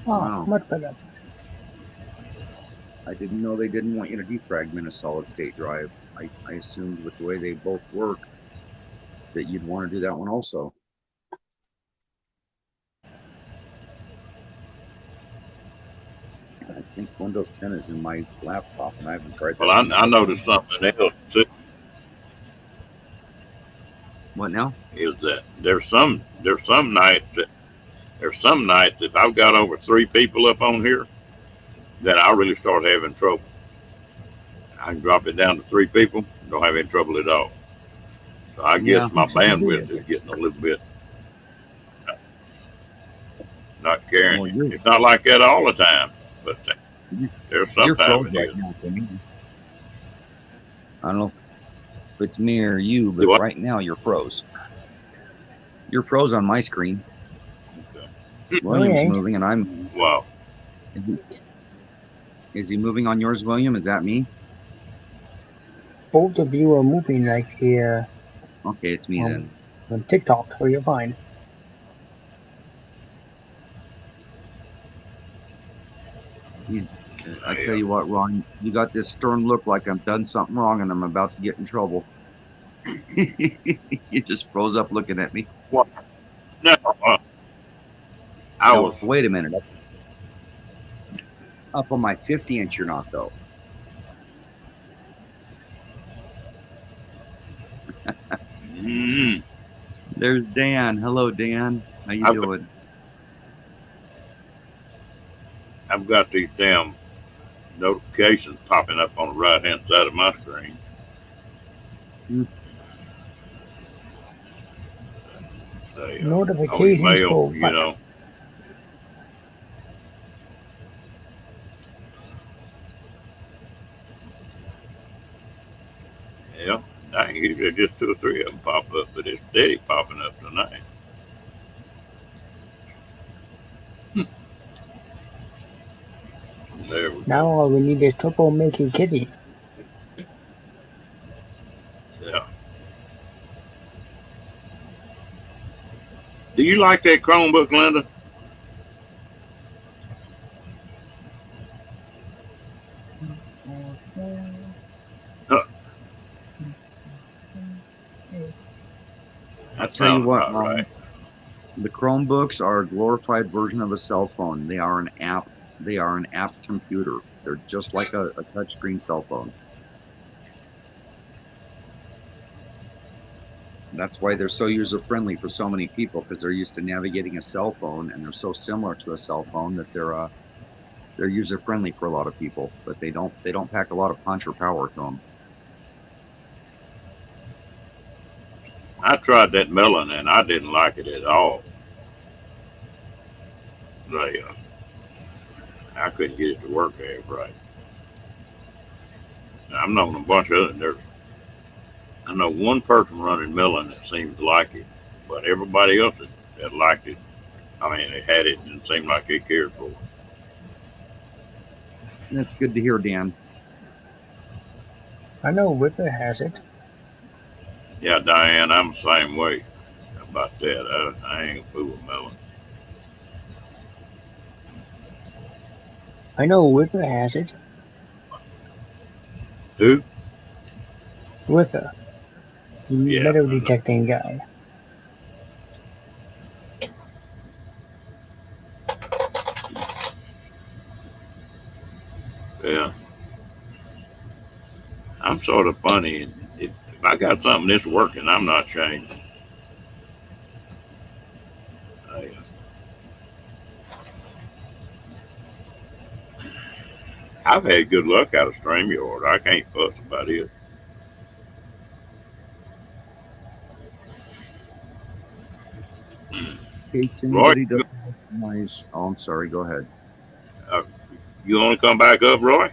Oh, Wow. much better. I didn't know they didn't want you to defragment a solid state drive. I assumed with the way they both work that you'd want to do that one also. I think Windows 10 is in my laptop, and I haven't tried that. Well, I noticed something else too. What now? Is that there's some nights that I've got over 3 people up on here that I really start having trouble. I can drop it down to 3 people, don't have any trouble at all. So I Yeah. guess my bandwidth is getting a little bit not caring. Well, It's not like that all the time, but there's You're sometimes froze it right is. now for me. I don't know if it's me or you, but Do what? right now you're froze. You're froze on my screen. William's Okay. moving, and I'm. Wow. Is he moving on yours, William? Is that me? Both of you are moving like here Okay, it's me then. on TikTok, so you're fine. I tell you what, Ron, you got this stern look like I've done something wrong and I'm about to get in trouble. You just froze up looking at me. No, I No, was. wait a minute. Up on my 50-inch, you're not though. Mm, There's Dan. Hello, Dan. How you I've- doing? I've got these damn notifications popping up on the right hand side of my screen. Say, Notifications mail, go. you know. Yeah, I usually just 2 or 3 of them pop up, but it's steady popping up tonight. There we go. Now all we need is troublemaking kitty. Yeah. Do you like that Chromebook, Linda? I'll tell you what, Sounds about Ron, right. the Chromebooks are a glorified version of a cell phone. They are an app. They are an app computer. They're just like a touchscreen cell phone. That's why they're so user-friendly for so many people, because they're used to navigating a cell phone, and they're so similar to a cell phone that they're user-friendly for a lot of people. But they don't pack a lot of punch or power to them. I tried that melon and I didn't like it at all. I couldn't get it to work half right. Now, I'm knowing a bunch of other. I know one person running milling that seems to like it, but everybody else that liked it, I mean, they had it and it seemed like they cared for it. That's good to hear, Dan. I know Whipper has it. Yeah, Diane, I'm the same way about that. I ain't a fool with melon. I know Whipper has it. Who? Whipper, the Yeah, metal I know. detecting guy. Yeah, I'm sort of funny. If I got something that's working, I'm not changing. I, I've had good luck out of StreamYard. I can't fuss about it. In case Roy, anybody doesn't recognize, oh, I'm sorry. Go ahead. uh, you want to come back up, Roy?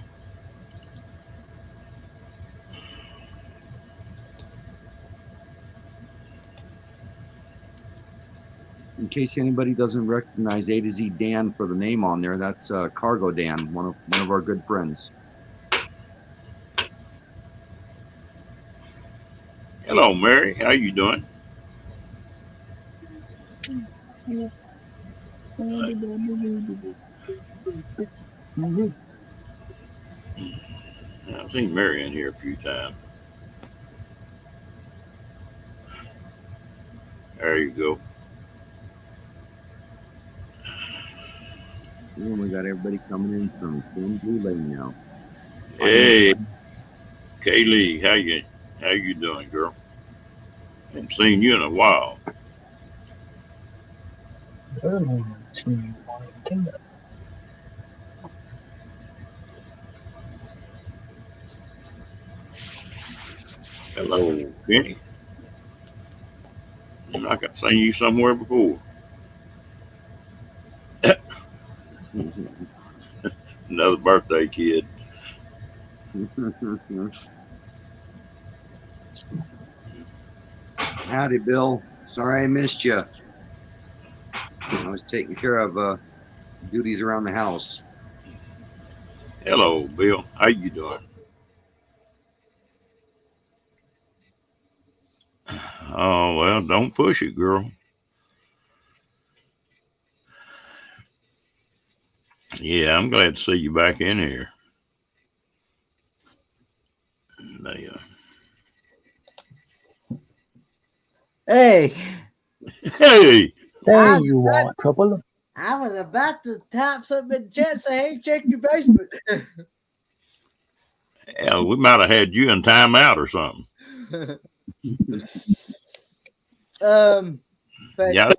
In case anybody doesn't recognize A to Z Dan for the name on there, that's Cargo Dan, one of our good friends. Hello, Mary. How you doing? I've seen Mary in here a few times. There you go. And we got everybody coming in from Thin Blue Lane now. Hey, Kaylee, how you doing, girl? Haven't seen you in a while. Hello, Kenny. Like I've seen you somewhere before. Another birthday kid. Howdy, Bill. Sorry I missed you. I was taking care of duties around the house. Hello, Bill. How you doing? Oh well, don't push it, girl. Yeah, I'm glad to see you back in here. They, Hey, hey, There I, you are, Trouble. I was about to type something in the chat say, hey, check your basement. hell, we might have had you in timeout or something. But Yeah,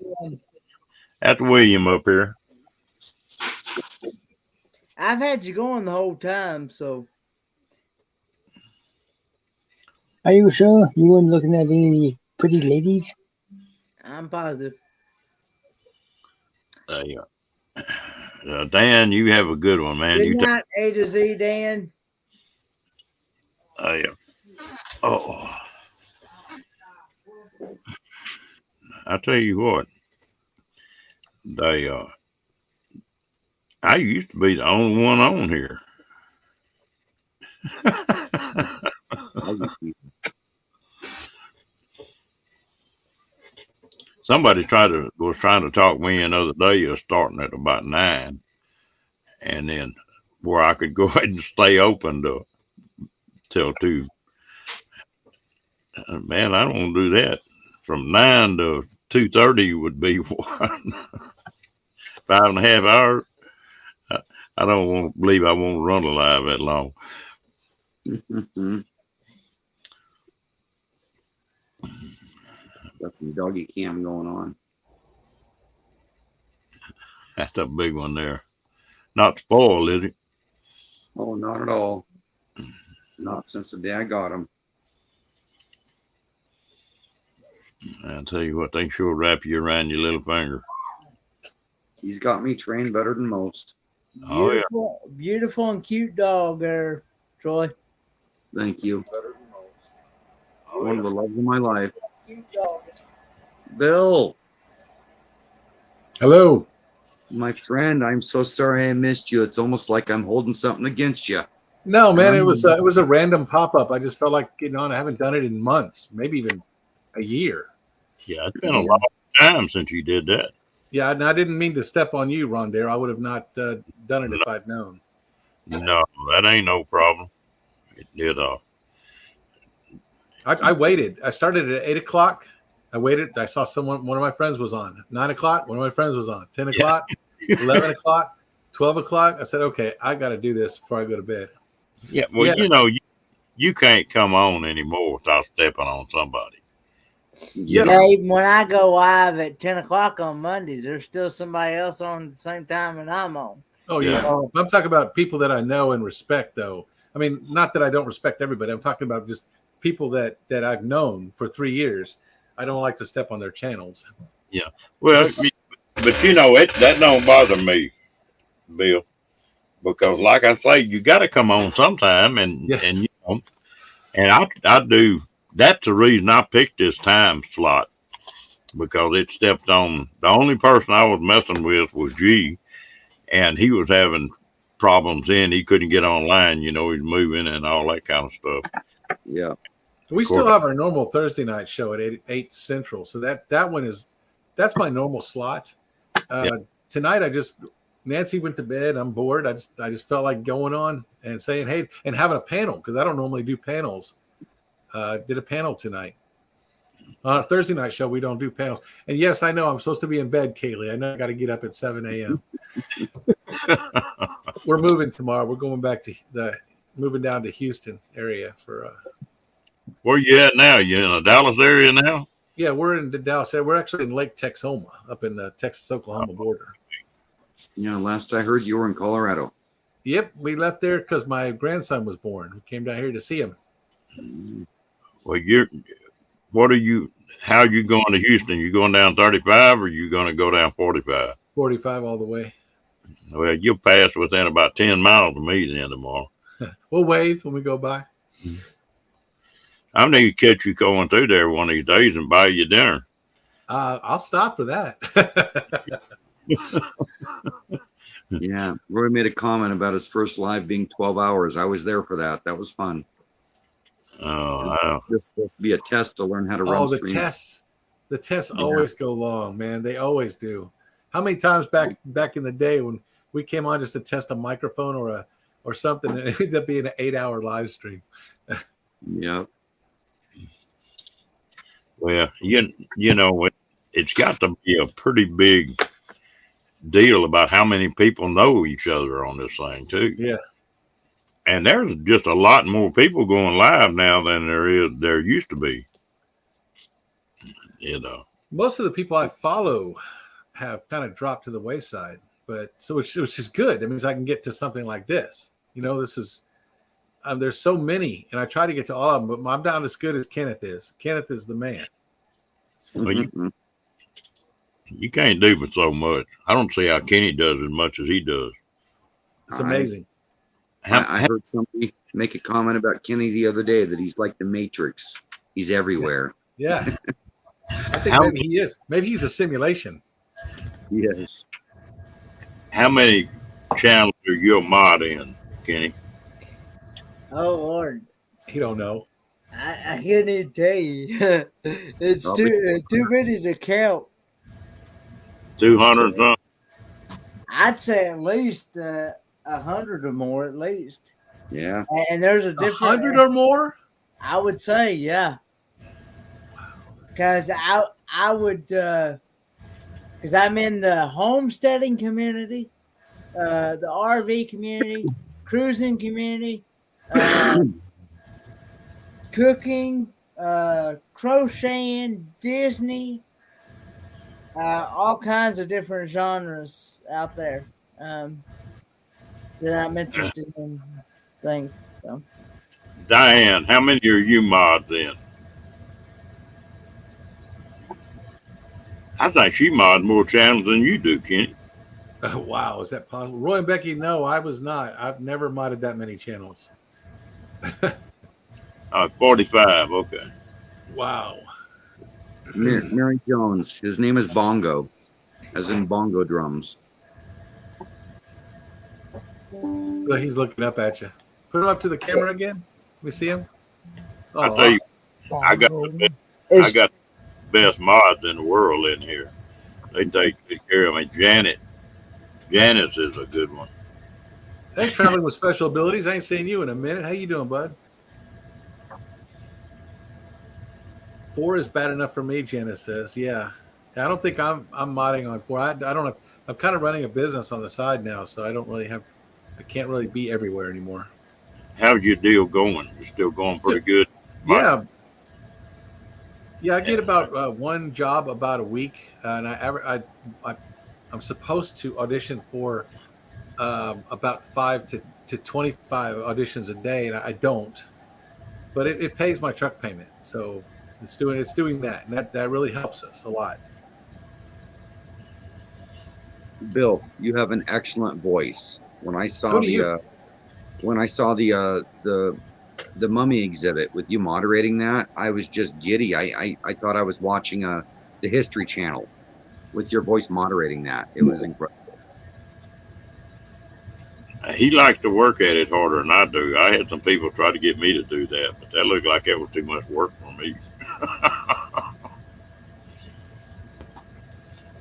that's William up here. I've had you going the whole time, so Are you sure you weren't looking at any pretty ladies? I'm positive. Yeah. Dan, you have a good one, man. Good You take. night, A to Z, Dan. Yeah. Oh, I tell you what. They. I used to be the only one on here. Somebody was trying to talk me in the other day, starting at about 9, and then where I could go ahead and stay open till 2. Man, I don't want to do that. From 9 to 2:30 would be 5.5 hours. I don't want to believe I won't run alive that long. Got some doggy cam going on. That's a big one there. Not spoiled, is it? Oh, not at all. Not since the day I got him. I'll tell you what, they sure wrap you around your little finger. He's got me trained better than most. Oh, yeah. Beautiful and cute dog there, Troy. Thank you. One of the loves of my life. Bill, Hello. my friend, I'm so sorry I missed you. It's almost like I'm holding something against you. No, man, it was a random pop up. I just felt like getting on. I haven't done it in months, maybe even a year. Yeah, it's been a long time since you did that. Yeah, and I didn't mean to step on you, Rondare. I would have not done it if I'd known. No, that ain't no problem. I waited. I started at 8 o'clock. I waited. I saw one of my friends was on. 9 o'clock, one of my friends was on. 10 o'clock, 11 o'clock, 12 o'clock. I said, okay, I got to do this before I go to bed. Yeah, well, you can't come on anymore without stepping on somebody. Yeah. Gabe, when I go live at 10 o'clock on Mondays, there's still somebody else on at the same time that I'm on. Oh, yeah. I'm talking about people that I know and respect, though. I mean, not that I don't respect everybody. I'm talking about just people that I've known for 3 years. I don't like to step on their channels. Yeah. Well, but that don't bother me, Bill, because like I say, you got to come on sometime, and I do. That's the reason I picked this time slot, because it stepped on the only person I was messing with was G, and he was having problems he couldn't get online. He's moving and all that kind of stuff. Yeah. We still have our normal Thursday night show at 8 Central. So that one that's my normal slot. Tonight, Nancy went to bed. I'm bored. I just felt like going on and saying, hey, and having a panel, because I don't normally do panels. Did a panel tonight. On our Thursday night show, we don't do panels. And yes, I know I'm supposed to be in bed, Kaylee. I know I got to get up at 7 a.m. We're moving tomorrow. We're going back to moving down to Houston area for Where you at now? You in the Dallas area now? Yeah, we're in the Dallas area. We're actually in Lake Texoma, up in the Texas-Oklahoma border. Last I heard, you were in Colorado. Yep, we left there because my grandson was born. We came down here to see him. Well, how are you going to Houston? You going down 35 or you going to go down 45? 45 all the way. Well, you'll pass within about 10 miles of me then tomorrow. We'll wave when we go by. I need to catch you going through there one of these days and buy you dinner. I'll stop for that. Yeah. Roy made a comment about his first live being 12 hours. I was there for that. That was fun. Oh, it's just supposed to be a test to learn how to run streams. The tests always go long, man. They always do. How many times back in the day when we came on just to test a microphone or something, and it ended up being an 8-hour live stream? Yeah. Well, it's got to be a pretty big deal about how many people know each other on this thing too. Yeah. And there's just a lot more people going live now than there used to be. Most of the people I follow have kind of dropped to the wayside, but which is good. That means I can get to something like this. This is there's so many, and I try to get to all of them, but I'm not as good as Kenneth is. Kenneth is the man. Well, you can't do but so much. I don't see how Kenny does as much as he does. It's amazing. I heard somebody make a comment about Kenny the other day that he's like the Matrix. He's everywhere. Yeah. I think maybe he is. Maybe he's a simulation. Yes. How many channels are you a mod in, Kenny? Oh Lord, He don't know. I can't even tell you. It's too many to count. 200 something. I'd say at least 100 or more, at least. Yeah. And there's a different 100 or more. I would say, yeah. Because I would, because I'm in the homesteading community, the RV community, cruising community, cooking, crocheting, Disney, all kinds of different genres out there that I'm interested in things. So. Diane, how many are you mods in? I think she mods more channels than you do, Kenny. Wow, is that possible? Roy and Becky, no, I was not. I've never modded that many channels. 45. Okay. Wow. Mary Jones. His name is Bongo, as in bongo drums. Look, he's looking up at you. Put him up to the camera again. Let me see him. I tell you, I got the best mods in the world in here. They take good care of me. Janice is a good one. Hey, traveling with special abilities. I ain't seen you in a minute. How you doing, bud? 4 is bad enough for me, Janice says. Yeah. I don't think I'm modding on 4. I don't have. I'm kind of running a business on the side now, so I can't really be everywhere anymore. How's your deal going? You're still going pretty good? Yeah. Yeah, I get about one job about a week, and I'm supposed to audition for about 5 to 25 auditions a day, and I don't. But it pays my truck payment, so it's doing that, and that really helps us a lot. Bill, you have an excellent voice. When I saw So do you. the Mummy exhibit with you moderating that, I was just giddy. I thought I was watching the History Channel with your voice moderating that. It was incredible. He likes to work at it harder than I do. I had some people try to get me to do that, but that looked like that was too much work for me.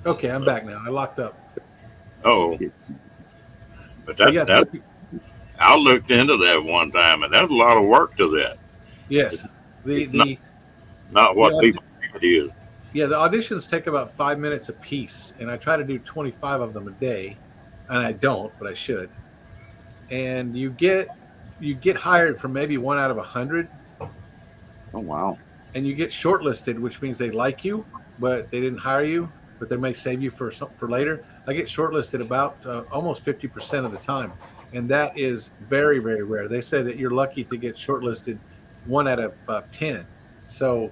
Okay, I'm back now. I locked up. Oh, but But yeah, that I looked into that one time, and there's a lot of work to that. yes. Not what Yeah. people think it is. Yeah, the auditions take about 5 minutes a piece, and I try to do 25 of them a day, and I don't, but I should. And you get hired for maybe 1 out of 100, Oh wow. and you get shortlisted, which means they like you, but they didn't hire you, but they may save you for later. I get shortlisted about almost 50% of the time, and that is very, very rare. They said that you're lucky to get shortlisted 1 out of 10. So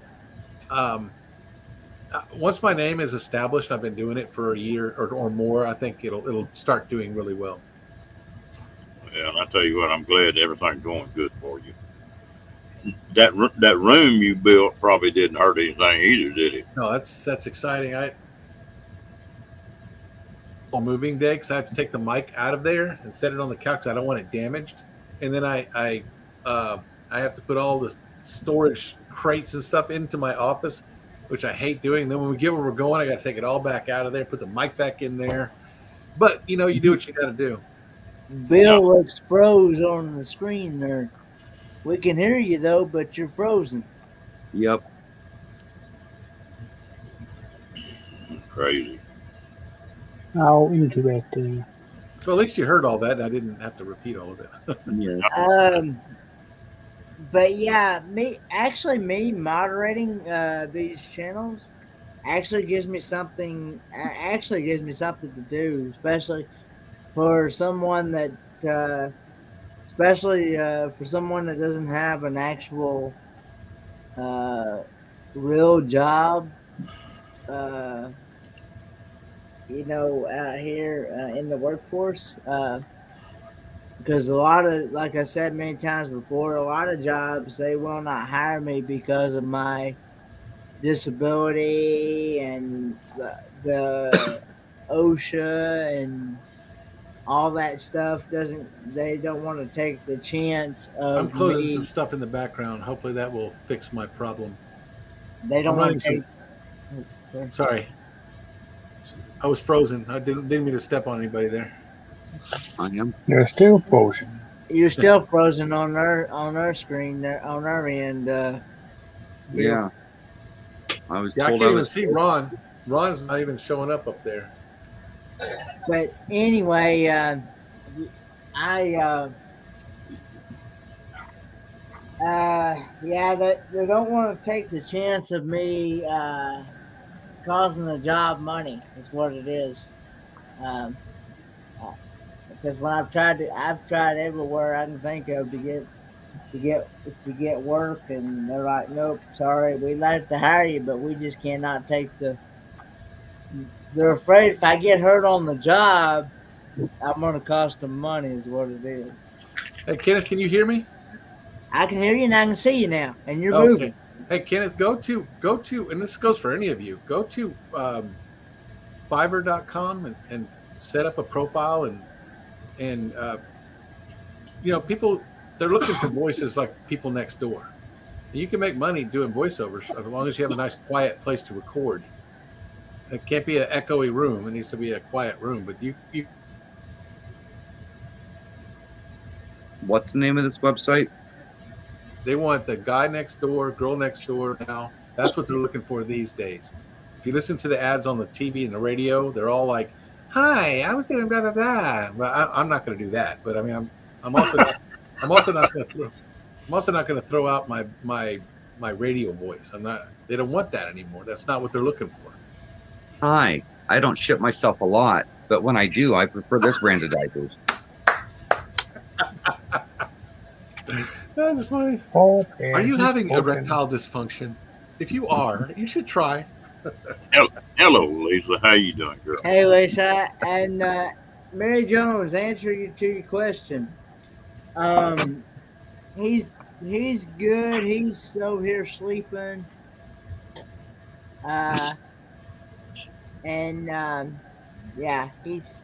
once my name is established, I've been doing it for a year or more, I think it'll start doing really well. Yeah, and I tell you what, I'm glad everything's going good for you. That room you built probably didn't hurt anything either, did it? No, that's exciting. On moving day, because I have to take the mic out of there and set it on the couch. I don't want it damaged, and then I have to put all the storage crates and stuff into my office, which I hate doing. Then when we get where we're going, I got to take it all back out of there, put the mic back in there. But you do what you got to do. Bill looks froze on the screen there. We can hear you though, but you're frozen. Yep. Crazy. How interesting. Well, at least you heard all that. And I didn't have to repeat all of it. Yeah. But yeah, me moderating these channels actually gives me something to do, especially for someone that doesn't have an actual real job out here in the workforce, because a lot of, like I said many times before, a lot of jobs, they will not hire me because of my disability and the OSHA and all that stuff. They don't want to take the chance of I'm closing me. some stuff in the background. Hopefully that will fix my problem. They don't I'm want to take. Sorry, I was frozen. I didn't mean to step on anybody there. I am. You're still frozen. You're still frozen on our screen there, on our end. Yeah. I was Yeah, I told can't I even was. see Ron. Ron's not even showing up there. But anyway, they don't want to take the chance of me causing the job money. Is what it is. Because when I've tried everywhere I can think of to get work, and they're like, nope, sorry, we'd like to hire you, but we just cannot take the. They're afraid if I get hurt on the job, I'm gonna cost them money, is what it is. Hey, Kenneth, can you hear me? I can hear you and I can see you now, and you're Okay. moving. Hey, Kenneth, go to, and this goes for any of you. Go to Fiverr.com and set up a profile and people, they're looking for voices like people next door. And you can make money doing voiceovers as long as you have a nice quiet place to record. It can't be an echoey room. It needs to be a quiet room. But you What's the name of this website? they want the guy next door, girl next door now. That's what they're looking for these days. If you listen to the ads on the TV and the radio, they're all like, "Hi, I was doing blah blah blah." Well, I'm not going to do that. But I mean, I'm also not going to throw out my radio voice. I'm not. They don't want that anymore. That's not what they're looking for. Hi, I don't ship myself a lot, but when I do, I prefer this brand of diapers. That's funny. Okay. Are you having Okay. erectile dysfunction? If you are, you should try. Hello, Lisa. How you doing, girl? Hey, Lisa, and Mary Jones, answer you to your question. He's good. He's over here sleeping. Yeah, he's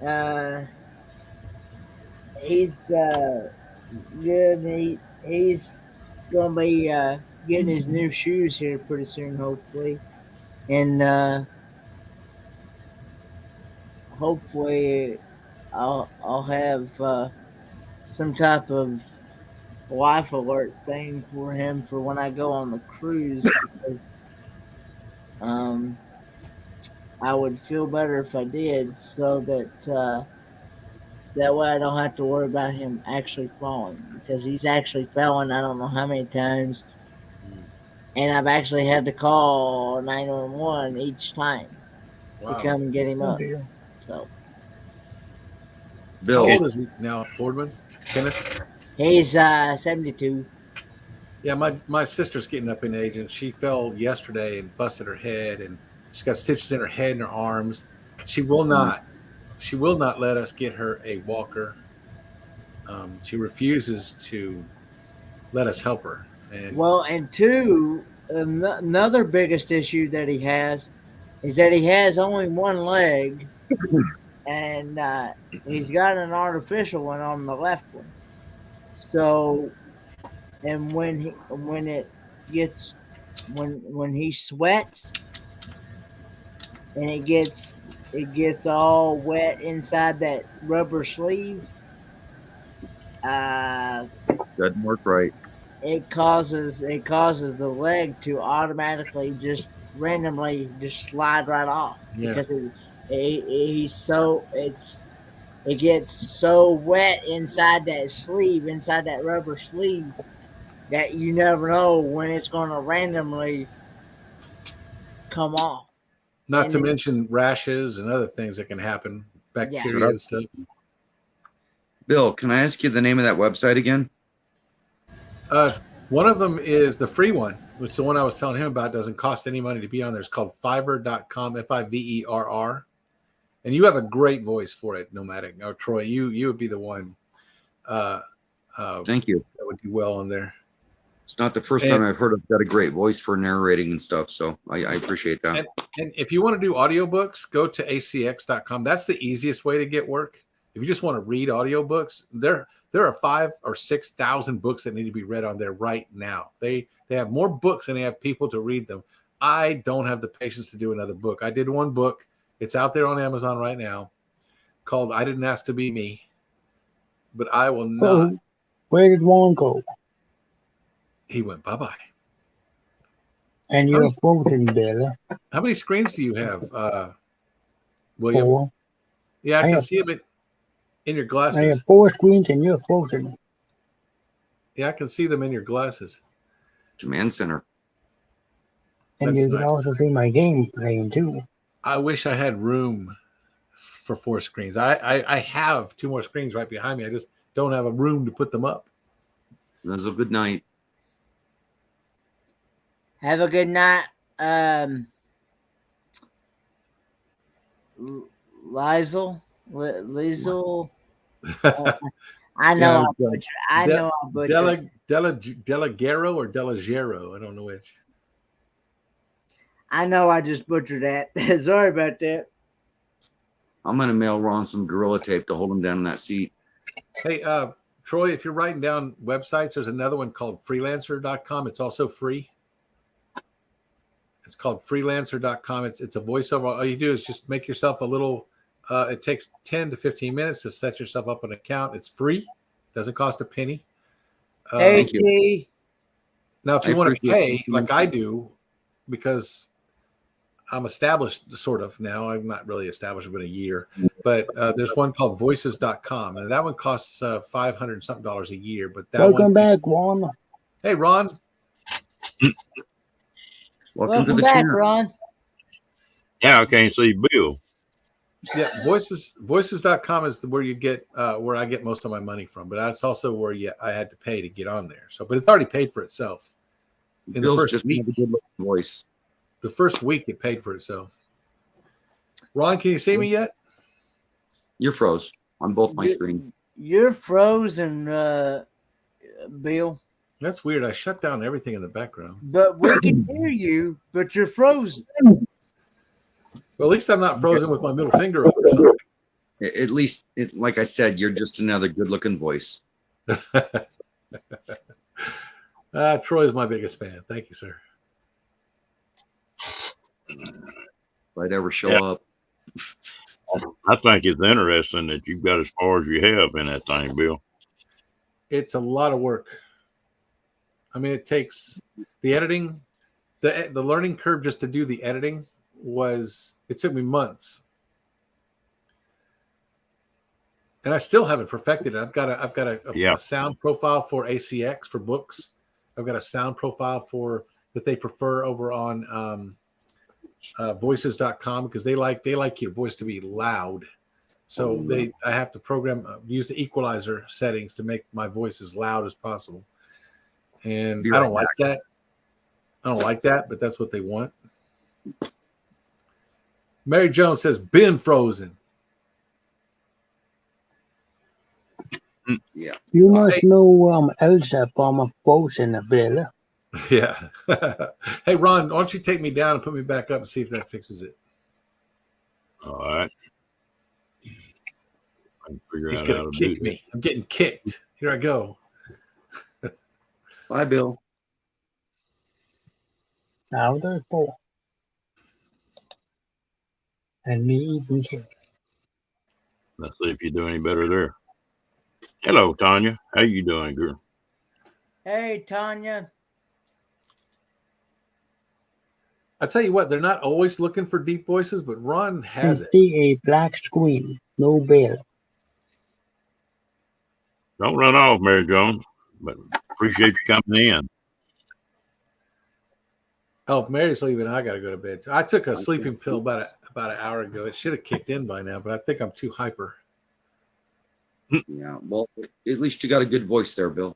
good. He's gonna be getting his new shoes here pretty soon, hopefully, and hopefully I'll have some type of life alert thing for him for when I go on the cruise. Because, I would feel better if I did, so that that way I don't have to worry about him actually falling, because he's actually fallen I don't know how many times, and I've actually had to call 911 each time to come and get him Oh, up. dear. So How Bill, old is he now, Fordman? Kenneth? he's 72. Yeah, my sister's getting up in age, and she fell yesterday and busted her head, and she's got stitches in her head and her arms. She will not let us get her a walker. She refuses to let us help her. And Well, and two, another biggest issue that he has is that he has only one leg, and he's got an artificial one on the left one. So, and when he sweats, and it gets all wet inside that rubber sleeve, doesn't work right. it causes the leg to automatically just randomly just slide right off. Yeah. Because it gets so wet inside that sleeve, inside that rubber sleeve, that you never know when it's going to randomly come off. not and to it- mention rashes and other things that can happen, bacteria Yeah. and stuff. Bill, can I ask you the name of that website again? One of them is the free one, which the one I was telling him about doesn't cost any money to be on there. It's called Fiverr.com, Fiverr. And you have a great voice for it, Nomadic. Now, Troy, you would be the one Thank you. that would do well on there. It's not the first time I've heard I've got a great voice for narrating and stuff, so I appreciate that. And if you want to do audiobooks, go to acx.com. That's the easiest way to get work. If you just want to read audiobooks, there are 5,000 or 6,000 books that need to be read on there right now. They have more books than they have people to read them. I don't have the patience to do another book. I did one book. It's out there on Amazon right now called I Didn't Ask to Be Me, but I will not. Oh, where did Juan go? He went bye-bye. And you're floating, Bill. How many screens do you have, William? 4. Yeah, I I can have- see them in your I glasses. have 4 screens and you're floating. Yeah, I can see them in your glasses. Command Center. And That's you can nice. also see my game playing too. I wish I had room for 4 screens. I have 2 more screens right behind me. I just don't have a room to put them up. That was a good night. Have a good night, Lizel. Liesel. I know I butchered. I know I butchered. Delagero or Delagero. I don't know which. I know I just butchered that. Sorry about that. I'm gonna mail Ron some Gorilla Tape to hold him down in that seat. Hey, Troy, if you're writing down websites, there's another one called freelancer.com. It's also free. It's called freelancer.com. It's a voiceover. All you do is just make yourself a little, it takes 10 to 15 minutes to set yourself up an account. It's free. Doesn't cost a penny. Hey, Thank you. T. Now, if I you want to appreciate pay it. like I do, because I'm established sort of now. I'm not really established in a year, but there's one called voices.com, and that one costs $500 something a year. But that Welcome one, back, Ron. hey Ron, Welcome to Welcome the back, chat. Ron. Yeah, I can't see Bill. yeah, voices.com is where you get where I get most of my money from, but that's also where I had to pay to get on there. So, but it's already paid for itself. In Bill's the first just week, another good looking voice. the first week it paid for itself. Ron, can you see me yet? You're froze on both my screens. You're frozen, Bill. That's weird. I shut down everything in the background. But we can hear you, but you're frozen. Well, at least I'm not frozen with my middle finger up or something. At least, like I said, you're just another good looking voice. Troy's my biggest fan. Thank you, sir. If I'd ever show Yeah. up. I think it's interesting that you've got as far as you have in that thing, Bill. It's a lot of work. I mean, it takes the editing, the learning curve just to do the editing it took me months. And I still haven't perfected it. I've got a sound profile for ACX for books. I've got a sound profile that they prefer over on voices.com because they like your voice to be loud. So I have to use the equalizer settings to make my voice as loud as possible. And I don't like that. I don't like that, but that's what they want. Mary Jones says, been frozen. Yeah. You must know Elsa from Frozen, Bill. Yeah. Hey, Ron, why don't you take me down and put me back up and see if that fixes it? All right. I can figure He's out how going to to do kick that. me. I'm getting kicked. Here I go. Bye, Bill. Now there's four. And me even kick. Let's see if you do any better there. Hello, Tanya. How you doing, girl? Hey, Tanya. I tell you what, they're not always looking for deep voices, but Ron has it. See a black screen, no Bill. Don't run off, Mary Jones, but appreciate you coming in. Oh, if Mary's leaving, I got to go to bed. I took a sleeping pill about an hour ago. It should have kicked in by now, but I think I'm too hyper. Yeah. Well, at least you got a good voice there, Bill.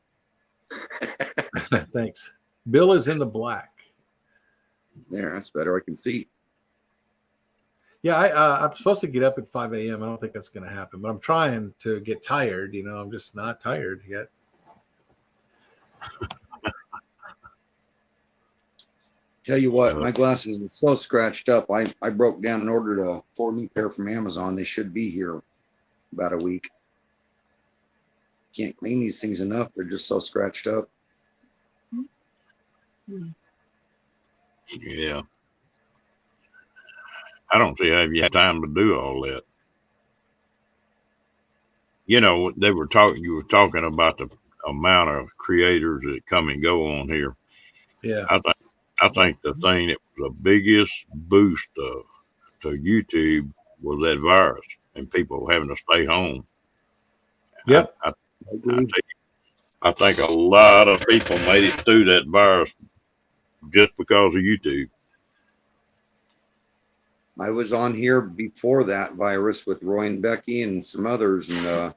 Thanks. Bill is in the black. There, that's better. I can see. Yeah, I'm supposed to get up at 5 a.m. I don't think that's going to happen, but I'm trying to get tired. I'm just not tired yet. Tell you what, my glasses are so scratched up. I broke down and ordered a 4 new pair from Amazon. They should be here about a week. Can't clean these things enough. They're just so scratched up. Yeah. I don't see how you have time to do all that. You were talking about the amount of creators that come and go on here. Yeah. I think the thing that was the biggest boost to YouTube was that virus and people having to stay home. Yep. I think a lot of people made it through that virus just because of YouTube. I was on here before that virus with Roy and Becky and some others, and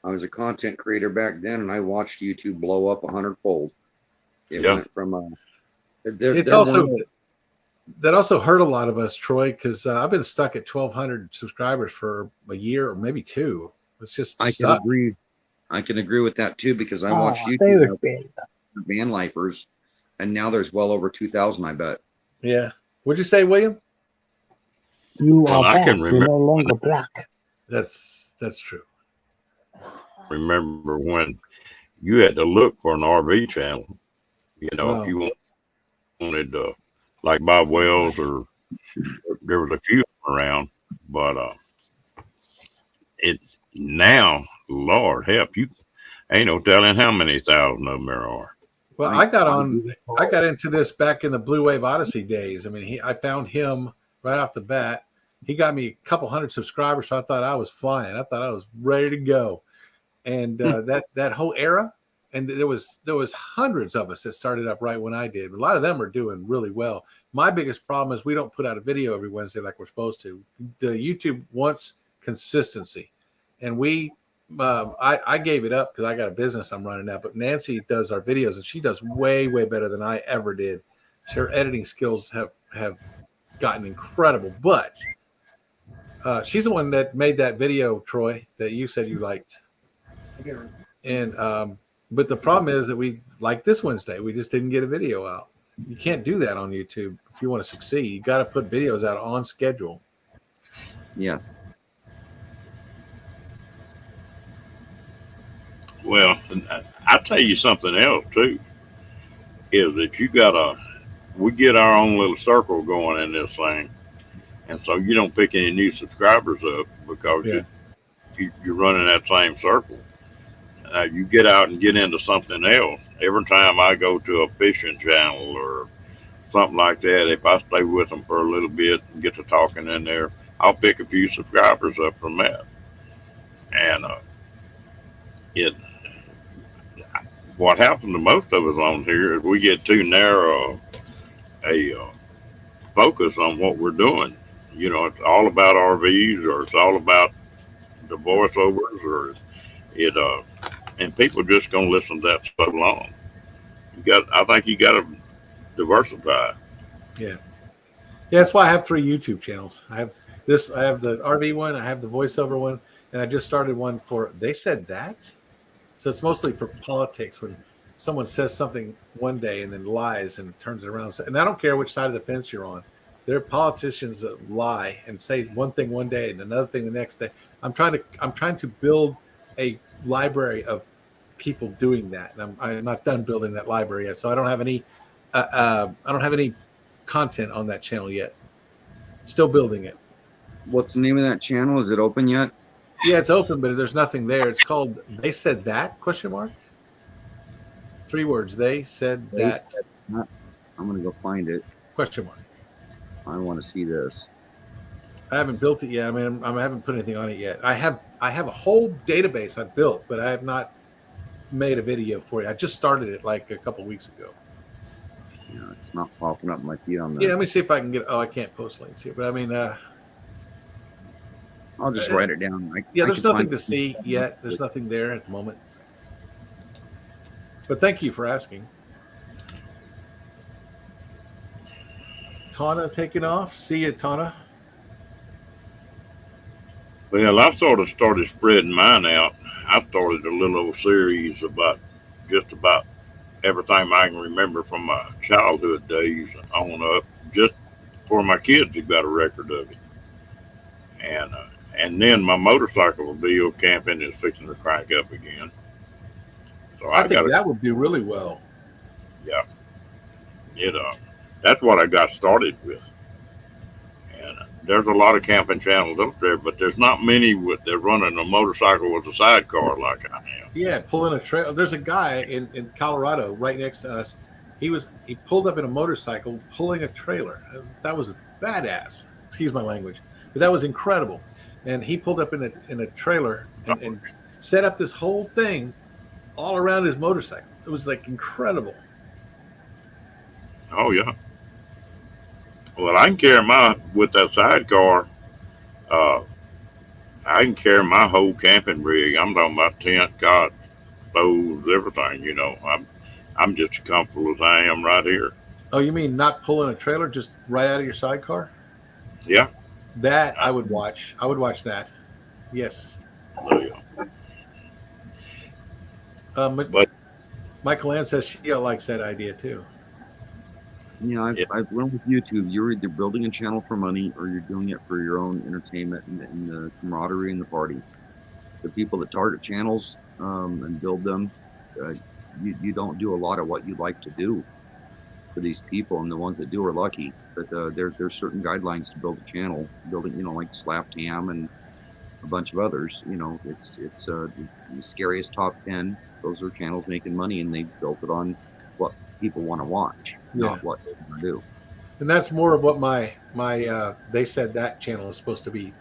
I was a content creator back then, and I watched YouTube blow up 100-fold. It went from it's also that also hurt a lot of us, Troy, because I've been stuck at 1,200 subscribers for a year or maybe two. It's just I can stuck. agree. I can agree with that too because I Oh, watched YouTube David Bell. van lifers, and now there's well over 2,000. I bet. Yeah. What'd you say, William? You Well, are I back. can You're remember no longer black. That's true. remember when you had to look for an RV channel. You know, Wow. if you wanted like Bob Wells, or there was a few around, but it now, Lord help you, ain't no telling how many thousand of them there are. Well, I got into this back in the Blue Wave Odyssey days. I mean, I found him right off the bat. He got me a couple hundred subscribers, so I thought I was flying. I thought I was ready to go. And that whole era, and there was hundreds of us that started up right when I did. A lot of them are doing really well. My biggest problem is we don't put out a video every Wednesday like we're supposed to. The YouTube wants consistency, and I gave it up because I got a business I'm running now. But Nancy does our videos, and she does way better than I ever did. Her editing skills have gotten incredible, but she's the one that made that video, Troy, that you said you liked. And but the problem is that we, like this Wednesday, we just didn't get a video out. You can't do that on YouTube if you want to succeed. You got to put videos out on schedule. Yes. Well, I'll tell you something else too, is that we get our own little circle going in this thing. And so you don't pick any new subscribers up because you're running that same circle. You get out and get into something else. Every time I go to a fishing channel or something like that, if I stay with them for a little bit and get to talking in there, I'll pick a few subscribers up from that. And what happens to most of us on here is we get too narrow a focus on what we're doing. You know, it's all about RVs, or it's all about the voiceovers, or and people just gonna listen to that so long. I think you got to diversify. Yeah, that's why I have 3 YouTube channels. I have the RV one, I have the voiceover one, and I just started one for They Said That. So it's mostly for politics, when someone says something one day and then lies and turns it around. And I don't care which side of the fence you're on. There are politicians that lie and say one thing one day and another thing the next day. I'm trying to build a library of people doing that, and I'm not done building that library yet. So I don't have any content on that channel yet. Still building it. What's the name of that channel? Is it open yet? Yeah, it's open, but there's nothing there. It's called They Said That? ? 3 words. They said that. I'm gonna go find it. ? I want to see this. haven't built it yet. I mean, I haven't put anything on it yet. I have a whole database I've built, but I have not made a video for it. I just started it like a couple weeks ago. Yeah, it's not popping up my feed on the. Yeah, let me see if I can get. Oh, I can't post links here, but I mean, I'll just write it down. there's nothing to see yet. There's nothing there at the moment. But thank you for asking. Tana taking off. See you, Tana. Well, I sort of started spreading mine out. I started a little old series about just about everything I can remember from my childhood days on up, just for my kids who got a record of it. And then my motorcycle video camping is fixing to crank up again. So I think that would do really well. Yeah. That's what I got started with. And there's a lot of camping channels up there, but there's not many they're running a motorcycle with a sidecar like I am. Yeah, pulling a trailer. There's a guy in Colorado right next to us. He pulled up in a motorcycle pulling a trailer. That was badass. Excuse my language, but that was incredible. And he pulled up in a trailer and set up this whole thing all around his motorcycle. It was like incredible. Oh yeah. Well, I can carry with that sidecar. I can carry my whole camping rig. I'm talking about tent, cot, stoves, everything. You know, I'm just as comfortable as I am right here. Oh, you mean not pulling a trailer just right out of your sidecar? Yeah. That I would watch. I would watch that. Yes. There you go. But- Michael Ann says she likes that idea too. You know, I've learned with YouTube, you're either building a channel for money or you're doing it for your own entertainment and the camaraderie in the party. The people that target channels and build them, you don't do a lot of what you like to do for these people, and the ones that do are lucky. But there's certain guidelines to build a channel, building, you know, like Slaptam and a bunch of others. You know, it's the scariest top 10. Those are channels making money, and they built it on what people want to watch, not what they want to do. And that's more of what my They Said That channel is supposed to be.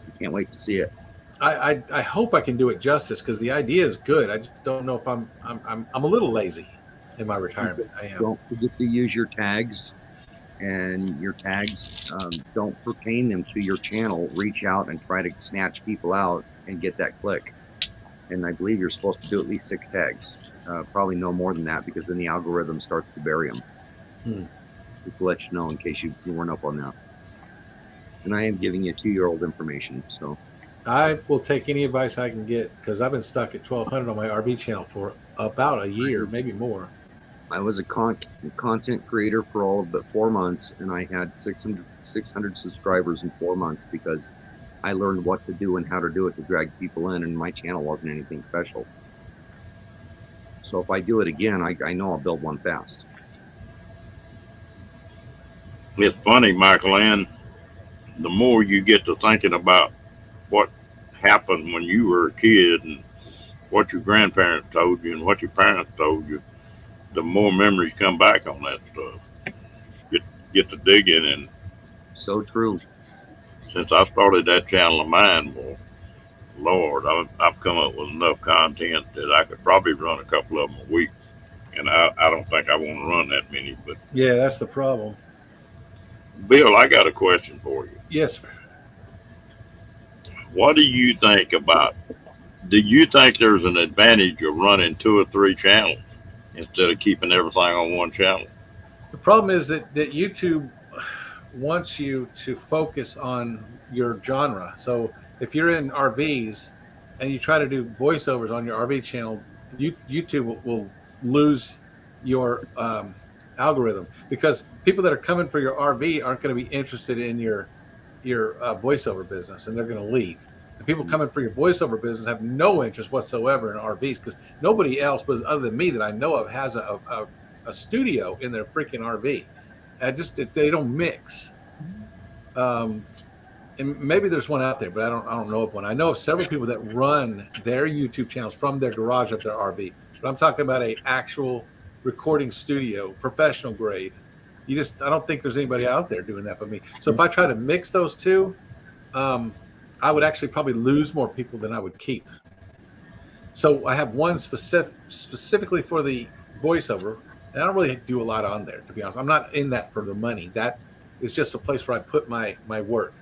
I can't wait to see it. I hope I can do it justice because the idea is good. I just don't know if I'm a little lazy in my retirement. I am. Don't forget to use your tags, and your tags don't pertain them to your channel. Reach out and try to snatch people out and get that click. And I believe you're supposed to do at least 6 tags. Probably no more than that, because then the algorithm starts to bury them. Just to let you know in case you weren't up on that. And I am giving you 2-year-old information, so. I will take any advice I can get because I've been stuck at 1,200 on my RV channel for about a year, maybe more. I was a content creator for all of but 4 months, and I had 600 subscribers in 4 months because I learned what to do and how to do it to drag people in, and my channel wasn't anything special. So if I do it again, I know I'll build one fast. It's funny, Michael Ann, the more you get to thinking about what happened when you were a kid and what your grandparents told you and what your parents told you, the more memories come back on that stuff. Get to digging, and so true. Since I started that channel of mine, well, Lord, I've come up with enough content that I could probably run a couple of them a week, and I don't think I want to run that many. But yeah, that's the problem. Bill, I got a question for you. Yes, sir. What do you think about? Do you think there's an advantage of running 2 or 3 channels instead of keeping everything on one channel? The problem is that YouTube wants you to focus on your genre. So if you're in RVs and you try to do voiceovers on your RV channel, YouTube will lose your algorithm, because people that are coming for your RV aren't going to be interested in your voiceover business, and they're going to leave. The people coming for your voiceover business have no interest whatsoever in RVs, because nobody else, but other than me that I know of, has a studio in their freaking RV. They don't mix. And maybe there's one out there, but I don't know of one. I know of several people that run their YouTube channels from their garage of their RV, but I'm talking about a actual recording studio, professional grade. I don't think there's anybody out there doing that but me. So if I try to mix those two, I would actually probably lose more people than I would keep. So I have one specifically for the voiceover, and I don't really do a lot on there, to be honest. I'm not in that for the money. That is just a place where I put my work.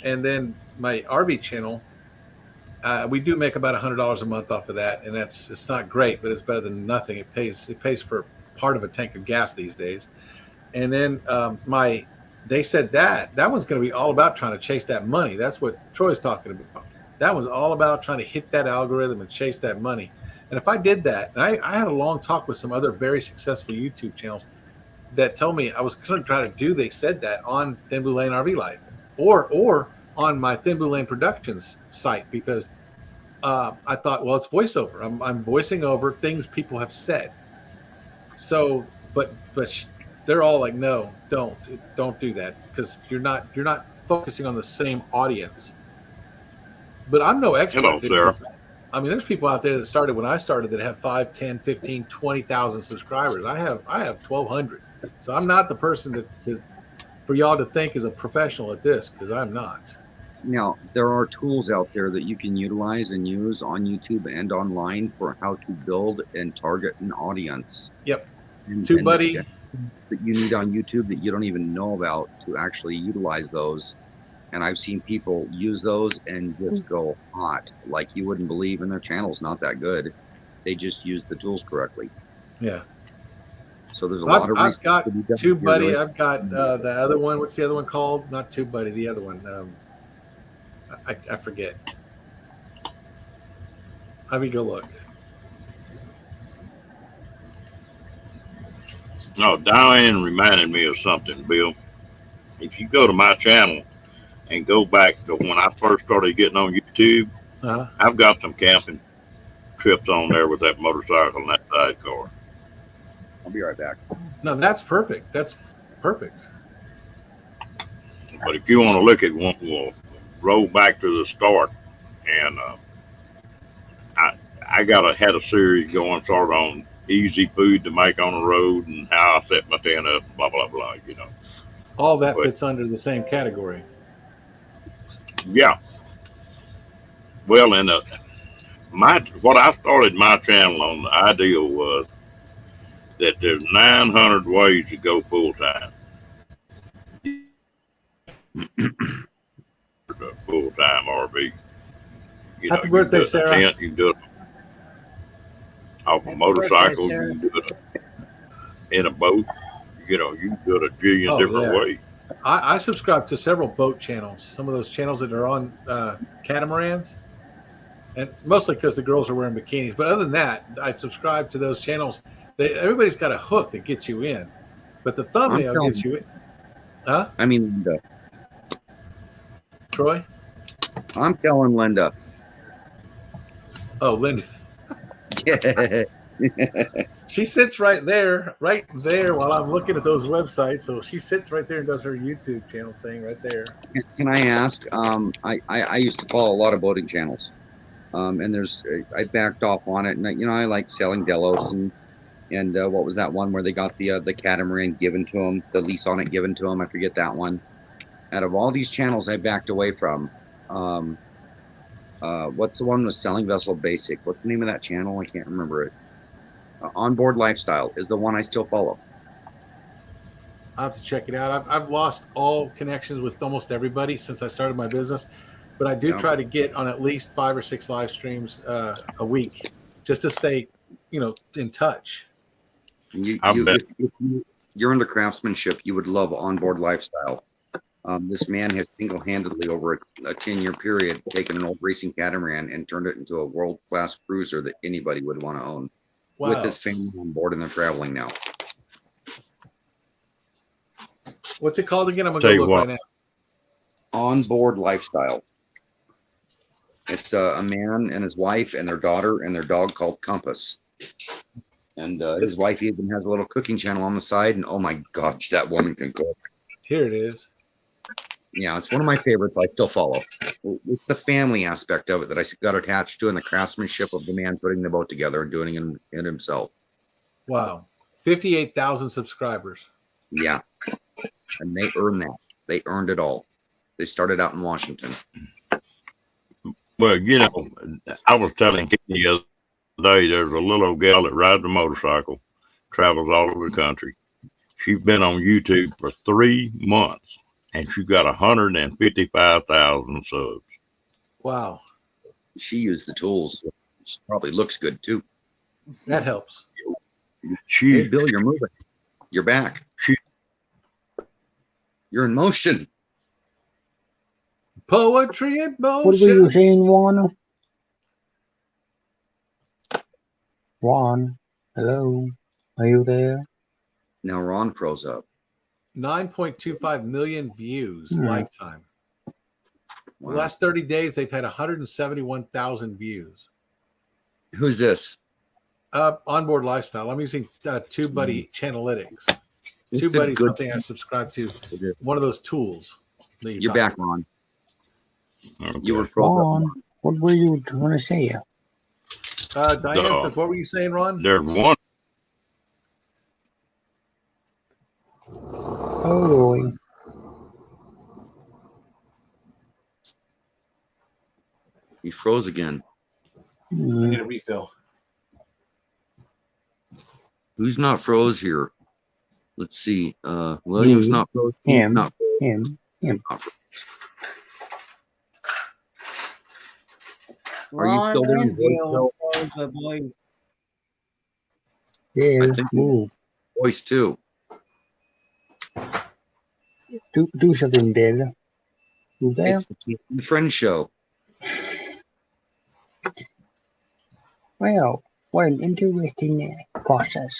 And then my RV channel, we do make about $100 a month off of that, and it's not great, but it's better than nothing. It pays for part of a tank of gas these days. And then They Said That one's going to be all about trying to chase that money. That's what Troy's talking about. That was all about trying to hit that algorithm and chase that money. And if I did that, and I had a long talk with some other very successful YouTube channels that told me I was going to try to do They Said That on Thin Blue Lane RV Life or on my Thin Blue Lane Productions site, because I thought, well, it's voiceover. I'm voicing over things people have said. So, but they're all like, no, don't do that, because you're not focusing on the same audience. But I'm no expert. Hello, Sarah. I mean, there's people out there that started when I started that have 5, 10, 15, 20,000 subscribers. I have 1,200. So I'm not the person for y'all to think is a professional at this, because I'm not. Now, there are tools out there that you can utilize and use on YouTube and online for how to build and target an audience. Yep. And TubeBuddy. That you need on YouTube that you don't even know about to actually utilize those. And I've seen people use those and just go hot, like you wouldn't believe, and their channel's not that good. They just use the tools correctly. Yeah. So there's a lot of I've research got to be done. Tube here, Buddy. really. I've got the other one. What's the other one called? Not Tube Buddy. The other one. I forget. Let me go look. No, Diane reminded me of something, Bill. If you go to my channel and go back to when I first started getting on YouTube, Uh-huh. I've got some camping trips on there with that motorcycle and that sidecar. I'll be right back. No, that's perfect. That's perfect. But if you want to look at one, we'll roll back to the start. And I had a series going sort of on easy food to make on the road and how I set my tent up, blah, blah, blah, you know. All that But- fits under the same category. Yeah. Well, and what I started my channel on, the idea was that there's 900 ways to go full time. Full time RV. You Happy you birthday, can do it in a Sarah. tent, you can do it off a Happy motorcycle, birthday, you can do it in a boat. You know, you can do it a jillion Oh, different yeah. ways. I subscribe to several boat channels. Some of those channels that are on catamarans, and mostly because the girls are wearing bikinis. But other than that, I subscribe to those channels. Everybody's got a hook that gets you in, but the thumbnail telling gets you in. Huh, I mean, Linda. Troy? I'm telling Linda. Oh, Linda. She sits right there while I'm looking at those websites. So she sits right there and does her YouTube channel thing right there. Can I ask? I used to follow a lot of boating channels, and I backed off on it, and I like selling Delos and what was that one where they got the catamaran given to them, the lease on it given to them? I forget that one. Out of all these channels, I backed away from. What's the one with Selling Vessel Basic? What's the name of that channel? I can't remember it. Onboard Lifestyle is the one I still follow. I have to check it out. I've lost all connections with almost everybody since I started my business, but I do Yeah. try to get on at least 5 or 6 live streams a week just to stay, in touch. If you're into craftsmanship, you would love Onboard Lifestyle. This man has single-handedly over a 10-year period taken an old racing catamaran and turned it into a world-class cruiser that anybody would want to own. Wow. With his family on board, and they're traveling now. What's it called again? I'm Tell gonna you go look what. right now. Onboard Lifestyle. It's a man and his wife and their daughter and their dog called Compass. And his wife even has a little cooking channel on the side. And oh my gosh, that woman can cook. Here it is. Yeah, it's one of my favorites. I still follow. It's the family aspect of it that I got attached to, and the craftsmanship of the man putting the boat together and doing it himself. Wow. 58,000 subscribers. Yeah, and they earned that. They earned it all. They started out in Washington. Well, I was telling Kenny the other day, there's a little old gal that rides a motorcycle, travels all over the country. She's been on YouTube for 3 months, and she got 155,000 subs. Wow. She used the tools. She probably looks good too. That helps. Hey, She, Bill, you're moving. You're back. You're in motion. Poetry in What were you motion. saying, Juan? Juan, hello, are you there? Now Ron froze up. 9.25 million views Hmm. lifetime. Wow. The last 30 days, they've had 171,000 views. Who's this? Onboard Lifestyle. I'm using TubeBuddy Channelytics. It's a TubeBuddy is good something I subscribe to. It is. One of those tools. that You're talk back, about. Ron. okay. You were froze Juan, up. what were you trying to say? Diane No. says, what were you saying, Ron? There's one. Oh, boy. He froze again. I Hmm. need a refill. Who's not froze here? Let's see. William's Me. not froze. Keith's Him. not froze. Him. Not froze. Are you still there in Ron and voicemail? Bill, boy. I Yes, think- move. voice too. Do something, Bill. You there? It's the Keith and Friend show. Well, what an interesting process.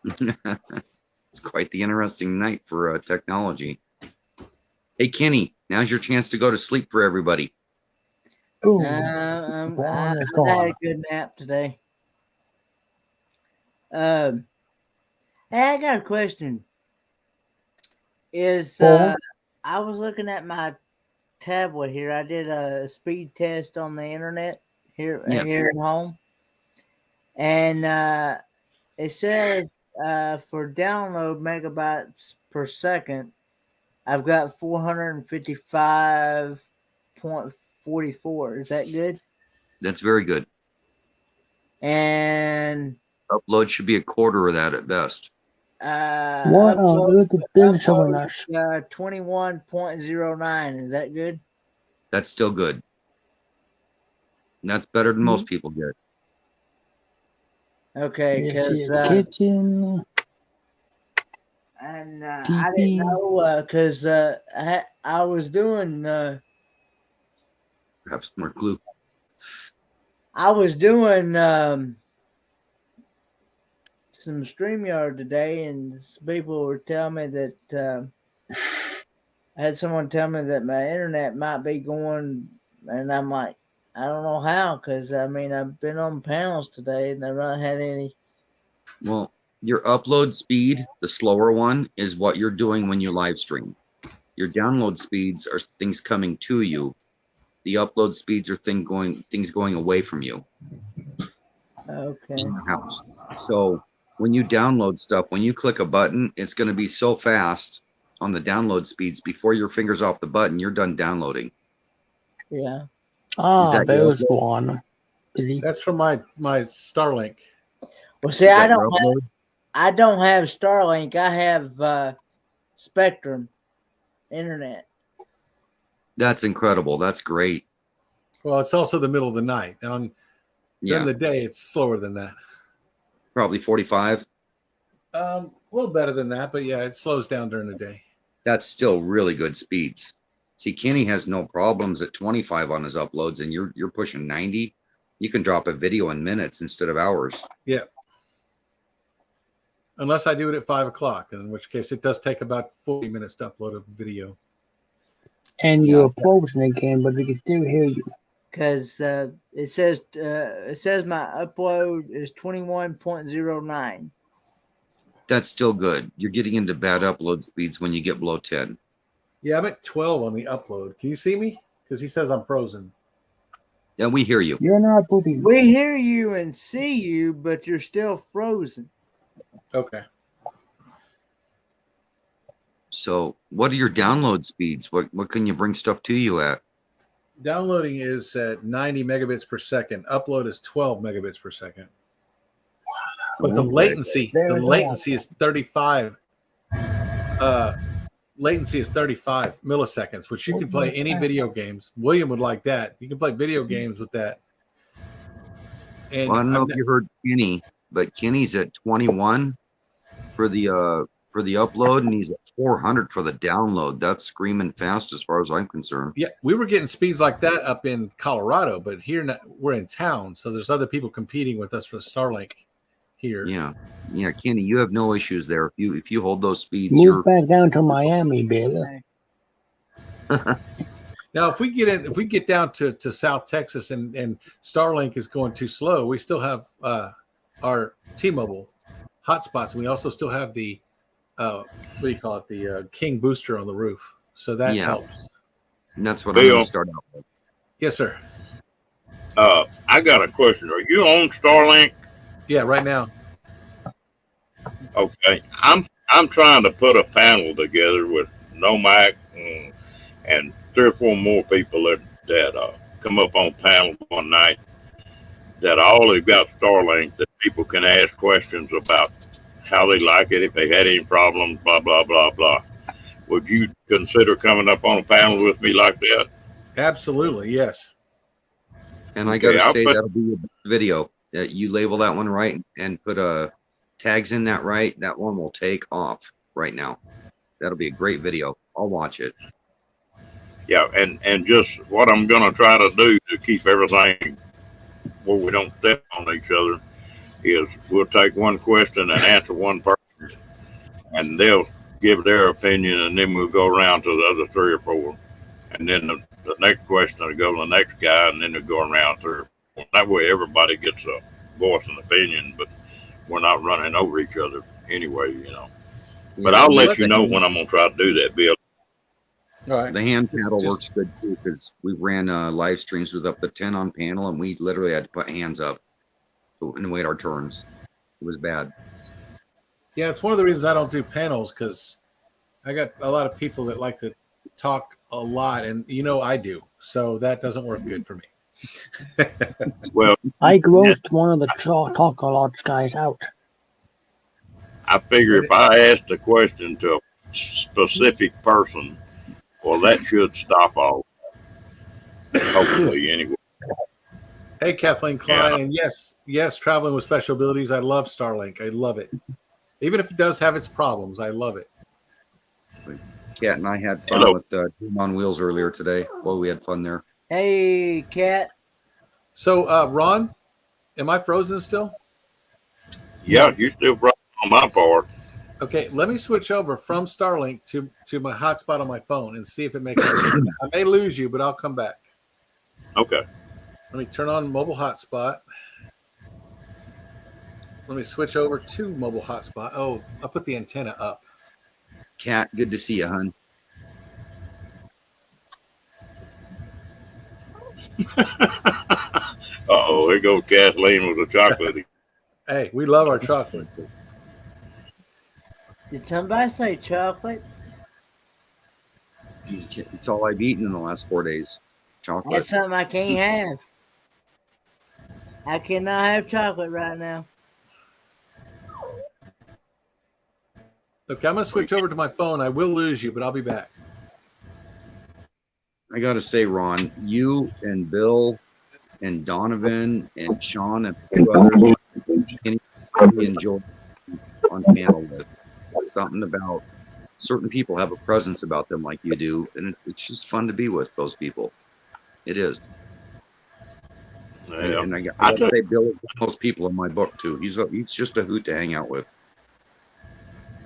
It's quite the interesting night for technology. Hey, Kenny, now's your chance to go to sleep for everybody. Ooh, I Ron is had a gone. good nap today. Hey, I got a question. Paul? I was looking at my tablet here. I did a speed test on the internet here Yes. at home, and it says for download megabytes per second, I've got 455.44. Is that good? That's very good. And Upload should be a quarter of that at best. What on earth is Bill showing us? 21.09. Is that good? That's still good. And that's better than most people get. Okay, Let's because see, kitchen. and I didn't TV. know because I was doing Perhaps more clue. some StreamYard today, and people were telling me that I had someone tell me that my internet might be going, and I'm like, I don't know how, because I mean I've been on panels today and I've not had any. Well, your upload speed, the slower one, is what you're doing when you live stream. Your download speeds are things coming to you. The upload speeds are things going away from you Okay. in the house. So when you download stuff, when you click a button, it's going to be so fast on the download speeds. Before your finger's off the button, you're done downloading. Yeah. Is that your There's one. That's from my Starlink. Well, see, Is I that your don't upload? I don't have Starlink. I have Spectrum internet. That's incredible. That's great. Well, it's also the middle of the night. During Yeah, the day, it's slower than that. probably 45. A little better than that, but yeah, it slows down during the day. That's still really good speeds. See, Kenny has no problems at 25 on his uploads, and you're pushing 90. You can drop a video in minutes instead of hours. Yeah. Unless I do it at 5 o'clock, in which case it does take about 40 minutes to upload a video. And you're frozen again, but we can still hear you. Because it says my upload is 21.09. That's still good. You're getting into bad upload speeds when you get below 10. Yeah, I'm at 12 on the upload. Can you see me? Because he says I'm frozen. Yeah, we hear you. You're not moving. We hear you and see you, but you're still frozen. Okay. So what are your download speeds? What can you bring stuff to you at? Downloading is at 90 megabits per second. Upload is 12 megabits per second. But the latency is 35. Latency is 35 milliseconds, which you can play any video games. William would like that. You can play video games with that. And Well, I don't know if you heard Kenny, but Kenny's at 21 for the upload, and he's at 400 for the download. That's screaming fast as far as I'm concerned. yeah, we were getting speeds like that up in Colorado, but here we're in town, so there's other people competing with us for the Starlink here. Yeah, Kenny, you have no issues there. If you hold those speeds, Move back down to Miami, Bill. Now, if we get down to South Texas and Starlink is going too slow, we still have our T-Mobile hotspots, and we also still have the what do you call it, the King booster on the roof. So that helps. And that's what I'm going to start out with. Yes, sir. I got a question. Are you on Starlink? Yeah, right now. Okay, I'm trying to put a panel together with Nomac and 3 or 4 more people that come up on panel one night. That all have got Starlink, that people can ask questions about how they like it, if they had any problems, blah blah blah blah. Would you consider coming up on a panel with me like that? Absolutely, yes. And I got to say, that'll be your video. You label that one right and put a tags in that right, that one will take off right now. That'll be a great video. I'll watch it. Yeah, and just what I'm gonna try to do to keep everything where we don't step on each other is we'll take one question and answer one person, and they'll give their opinion, and then we'll go around to the other 3 or 4, and then the next question will go to the next guy, and then they'll go around through. That way, everybody gets a voice and opinion, but we're not running over each other anyway, you know. But Yeah, I'll let you know when I'm gonna try to do that, Bill. All right. The hand paddle works good too, because we ran live streams with up to 10 on panel, and we literally had to put hands up and wait our turns. It was bad. Yeah, it's one of the reasons I don't do panels, because I got a lot of people that like to talk a lot, and I do, so that doesn't work good for me. Well, I grossed one of the talk a lot guys out. I figure if I asked a question to a specific person, well, that should stop all. Hopefully, anyway. Hey, Kathleen Klein, and yes, traveling with special abilities. I love Starlink. I love it, even if it does have its problems. I love it. Kat and I had fun with Team on Wheels earlier today. Well, we had fun there. Hey, Kat. So, Ron, am I frozen still? Yeah, you're still frozen on my part. Okay, let me switch over from Starlink to my hotspot on my phone and see if it makes sense. I may lose you, but I'll come back. Okay. Let me turn on mobile hotspot. Let me switch over to mobile hotspot. Oh, I'll put the antenna up. Kat, good to see you, hon. Uh-oh, here goes Kathleen with the chocolate. Hey, we love our chocolate. Did somebody say chocolate? It's all I've eaten in the last 4 days. Chocolate. That's something I can't have. I cannot have chocolate right now. Okay, I'm going to switch over to my phone. I will lose you, but I'll be back. I got to say, Ron, you and Bill and Donovan and Sean and a few others really enjoy on panel with. Something about certain people have a presence about them like you do, and it's just fun to be with those people. It is. Yeah. And I got to say, Bill is one of those people in my book too. He's just a hoot to hang out with.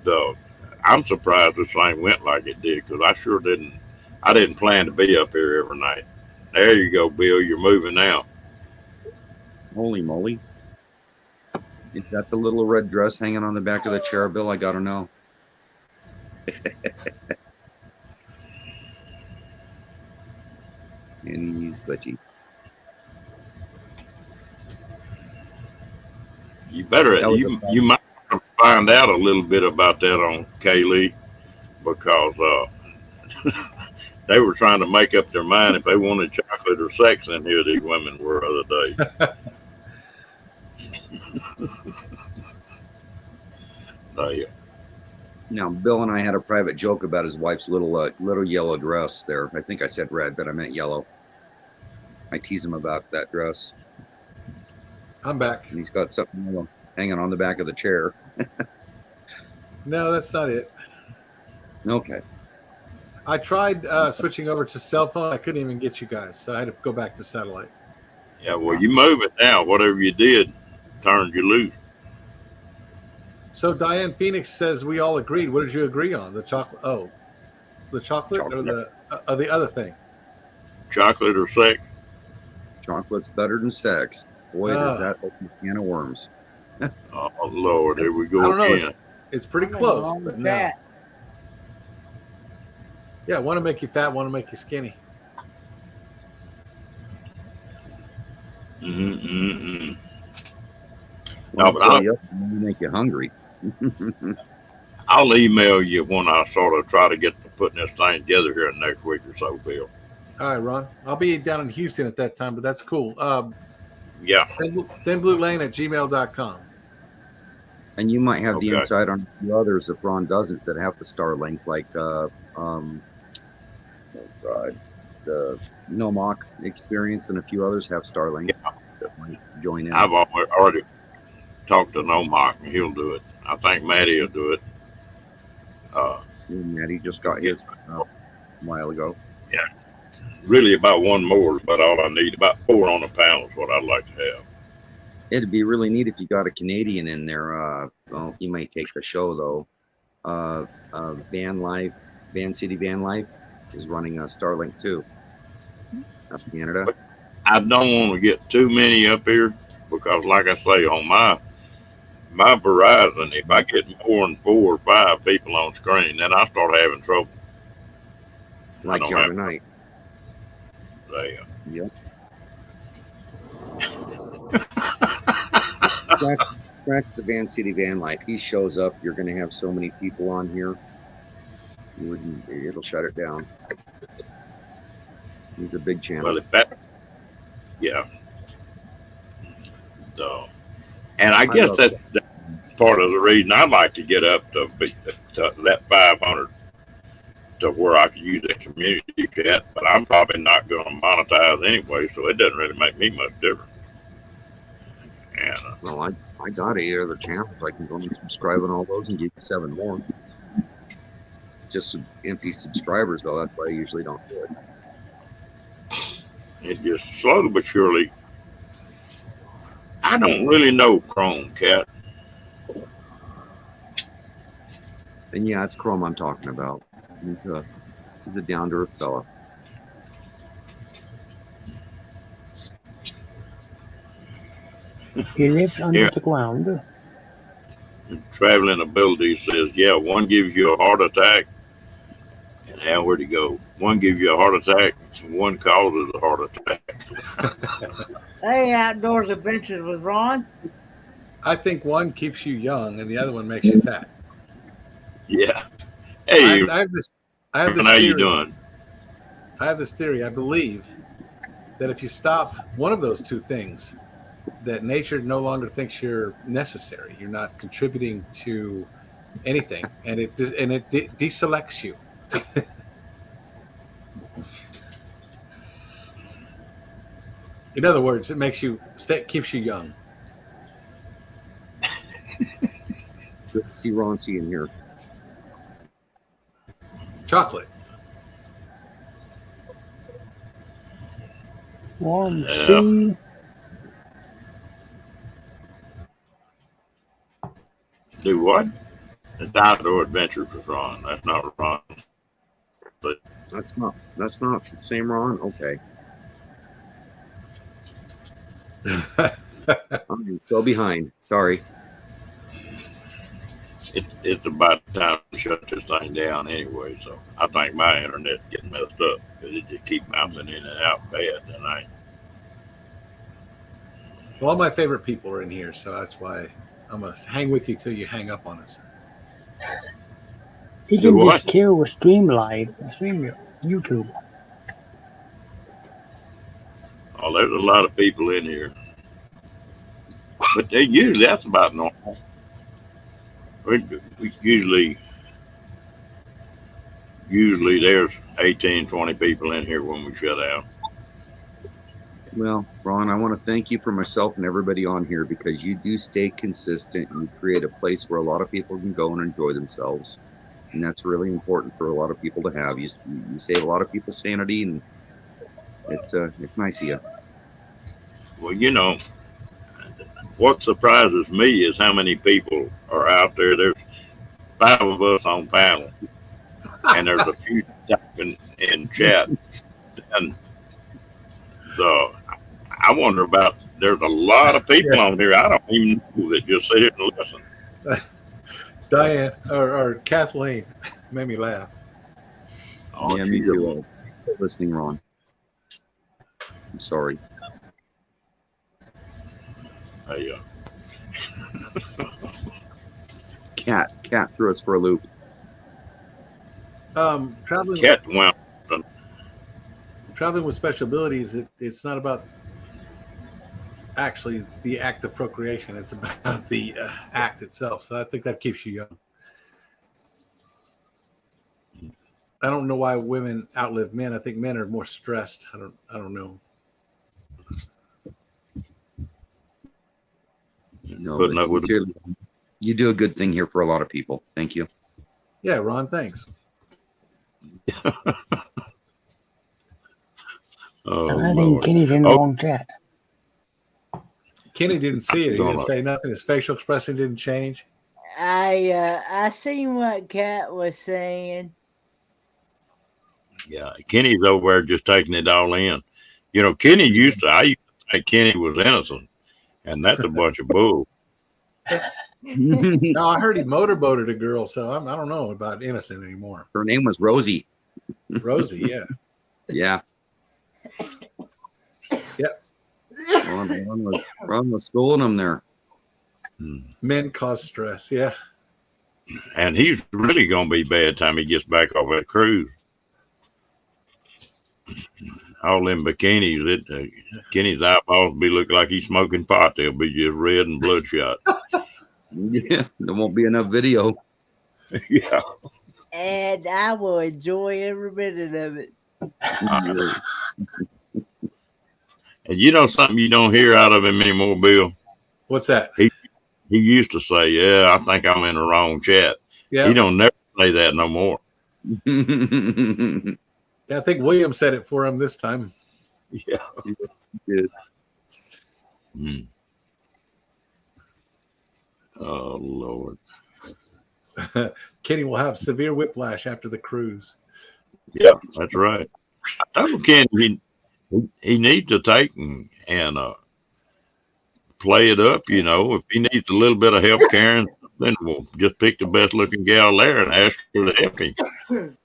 So I'm surprised this thing went like it did, because I didn't plan to be up here every night. There you go, Bill. You're moving now. Holy moly. Is that the little red dress hanging on the back of the chair, Bill? I got to know. And he's glitchy. You better, you might find out a little bit about that on Kaylee, because they were trying to make up their mind if they wanted chocolate or sex in here. These women were the other day. Yeah. Now, Bill and I had a private joke about his wife's little yellow dress there. I think I said red, but I meant yellow. I tease him about that dress. I'm back. And he's got something yellow hanging on the back of the chair. No, that's not it. Okay. I tried switching over to cell phone. I couldn't even get you guys, so I had to go back to satellite. Yeah, well, you move it now. Whatever you did turned you loose. So Diane Phoenix says we all agreed. What did you agree on? The chocolate? Oh, the chocolate. Or the other thing? Chocolate or sex? Chocolate's better than sex. Boy, does that open a can of worms. Oh, Lord, here we go I don't know. again. It's pretty close, but no. Yeah, want to make you fat, want to make you skinny. No, Well, but I'll make you hungry. I'll email you when I sort of try to get to putting this thing together here in the next week or so, Bill. All right, Ron. I'll be down in Houston at that time, but that's cool. Yeah. thinbluelane@gmail.com. And you might have the insight on a few others that Ron doesn't that have the Starlink, like the Nomok experience, and a few others have Starlink that might join in. I've already talk to Nomark and he'll do it. I think Matty will do it. Maddie just got his a while ago. Really about one more is about all I need. About 4 on a panel is what I'd like to have. It'd be really neat if you got a Canadian in there. Well, he might take the show though. Van City Van Life is running a Starlink too. Up in Canada. I don't want to get too many up here because, like I say, on my Verizon, if I get more than 4 or 5 people on screen, then I start having trouble. Like don't the other have- night. There. Yep. Scratch the Van City Van Life. He shows up. You're going to have so many people on here. It'll shut it down. He's a big channel. Well, if that, yeah. So, and I guess love that's part of the reason I'd like to get up to that 500 to where I can use that community chat, but I'm probably not going to monetize anyway, so it doesn't really make me much difference. And Well, I got 8 other channels. I can go and subscribe on all those and give you 7 more. It's just some empty subscribers, though. That's why I usually don't do it. it just slowly but surely. I don't really know Chrome Cat. And yeah, it's Chrome I'm talking about. He's a down to earth fella. He lives under Yeah. the ground. Traveling ability says, yeah, one gives you a heart attack. And now where'd he go? One gives you a heart attack, and one causes a heart attack. Hey, Outdoors Adventures with Ron. I think one keeps you young and the other one makes you fat. Yeah. Hey, I have this how theory. you doing? I have this theory. I believe that if you stop one of those two things, that nature no longer thinks you're necessary. You're not contributing to anything, and it deselects you. In other words, it makes you keeps you young. Good to see Ron C in here. Chocolate. One Yeah. C. Do what? It's Outdoor Adventures with Ron. That's not Ron. That's not the same Ron. Okay. I'm so behind. Sorry. It's about time to shut this thing down anyway. So I think my internet's getting messed up because it just keeps bouncing in and out bad tonight. Well, all my favorite people are in here, so that's why I'm gonna hang with you till you hang up on us. He Do can what? just kill with stream YouTube. Oh, there's a lot of people in here, but that's about normal. We usually there's 18, 20 people in here when we shut down. Well, Ron, I want to thank you for myself and everybody on here because you do stay consistent and you create a place where a lot of people can go and enjoy themselves. And that's really important for a lot of people to have. You save a lot of people's sanity, and it's nice of you. Well, what surprises me is how many people are out there. There's 5 of us on panel, and there's a few typing in chat. And so I wonder about, there's a lot of people on here I don't even know that just sit here and listen. Diane or Kathleen made me laugh. Oh, Yeah, me she's- too. Listening, Ron. I'm sorry. Hey, Cat threw us for a loop. Traveling Cat went. with special abilities, it's not about actually the act of procreation. It's about the act itself. So I think that keeps you young. I don't know why women outlive men. I think men are more stressed. I don't know. No, putting but up with it. sincerely, you do a good thing here for a lot of people. Thank you. Yeah, Ron, thanks. Oh, And I think Lord. Kenny's in the Oh. wrong chat. Kenny didn't see it. He Don't didn't know. say nothing. His facial expression didn't change. I seen what Kat was saying. Yeah, Kenny's over there just taking it all in. You know, Kenny used to think Kenny was innocent, and that's a bunch of bull. No, I heard he motorboated a girl, so I don't know about innocent anymore. Her name was Rosie. Rosie, yeah. Yeah. Yep. Ron was schooling him there. Men cause stress, yeah. And he's really going to be bad time he gets back off that cruise. All them bikinis, Kenny's eyeballs be looking like he's smoking pot. They'll be just red and bloodshot. Yeah, there won't be enough video. Yeah. And I will enjoy every minute of it. And you know something you don't hear out of him anymore, Bill? What's that? He used to say, "Yeah, I think I'm in the wrong chat." Yeah. He don't never say that no more. Yeah, I think William said it for him this time. Yeah. Good. Mm. Oh, Lord. Kenny will have severe whiplash after the cruise. Yeah, that's right. I told Kenny he needs to take and play it up, you know. If he needs a little bit of help carrying something, we'll just pick the best looking gal there and ask her to help him.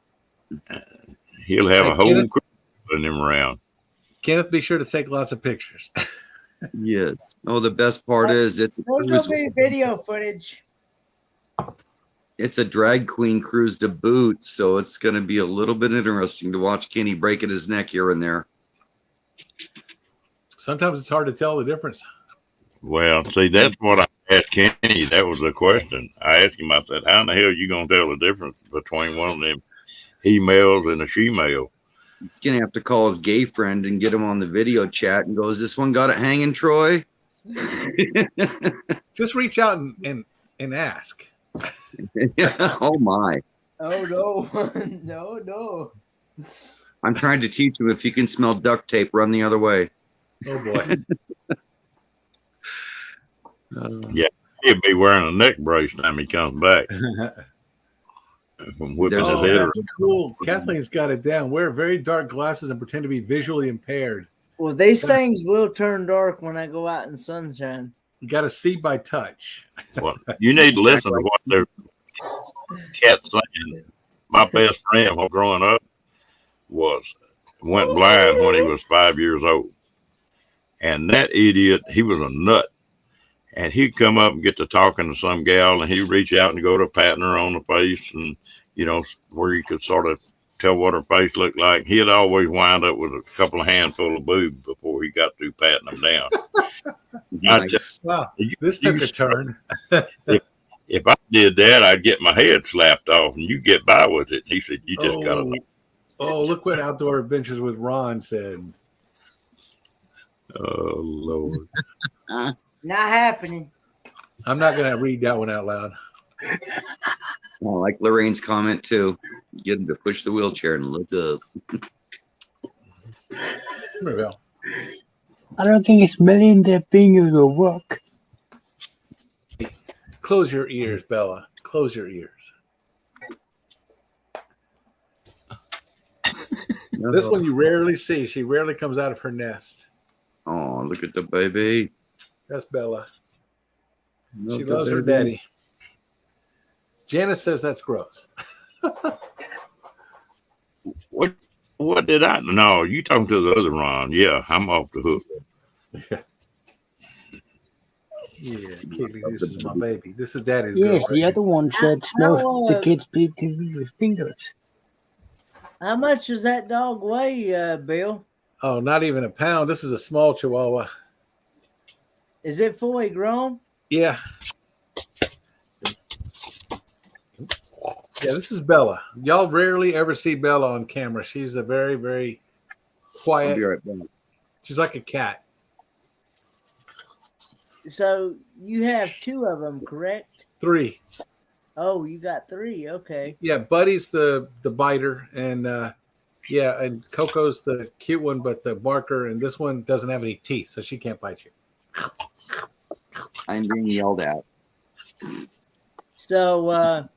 He'll have Hey, a whole Kenneth? crew putting him around. Kenneth, be sure to take lots of pictures. Yes. Oh, the best part is There's gonna be video footage. it's a drag queen cruise to boot, so it's going to be a little bit interesting to watch Kenny breaking his neck here and there. Sometimes it's hard to tell the difference. Well, see, that's what I asked Kenny. That was the question. I asked him, I said, how in the hell are you going to tell the difference between one of them he males and a she male? He's going to have to call his gay friend and get him on the video chat and go, is this one got it hanging, Troy? Just reach out and ask. Oh, my. Oh no, no. I'm trying to teach him if you can smell duct tape, run the other way. Oh boy. He'll be wearing a neck brace time he comes back from whipping There's his a- head That's cool. Kathleen's got it down. Wear very dark glasses and pretend to be visually impaired. Well, these things will turn dark when I go out in the sunshine. You got to see by touch. Well, you need to listen to what their cat's saying. My best friend while growing up went blind when he was 5 years old. And that idiot, he was a nut. And he'd come up and get to talking to some gal, and he'd reach out and go to patting her on the face, and, you know, where you could sort of tell what her face looked like. He'd always wind up with a couple of handful of boobs before he got through patting them down. Nice. Wow. You- This you took a turn. If I did that, I'd get my head slapped off, and you get by with it. He said, "You just gotta know." Oh, look what Outdoor Adventures with Ron said. Oh Lord! Not happening. I'm not going to read that one out loud. I like Lorraine's comment, too. Get him to push the wheelchair and look up. There we go. I don't think it's smelling the fingers will work. Close your ears, Bella. Close your ears. This one you rarely see. She rarely comes out of her nest. Oh, look at the baby. That's Bella. Look She at loves her baby. daddy. Janice says that's gross. What did I? No, you talking to the other Ron? Yeah, I'm off the hook. Yeah, Kitty, this is my baby. This is daddy's Yes, girl. the Right other one said smells the wanna- kid's fingers. How much does that dog weigh, Bill? Oh, not even a pound. This is a small Chihuahua. Is it fully grown? Yeah. Yeah, this is Bella. Y'all rarely ever see Bella on camera. She's a very, very I'll quiet. be right back. She's like a cat. So you have 2 of them, correct? 3. Oh, you got 3. Okay. Yeah, Buddy's the biter, and yeah, and Coco's the cute one, but the barker, and this one doesn't have any teeth, so she can't bite you. I'm being yelled at. So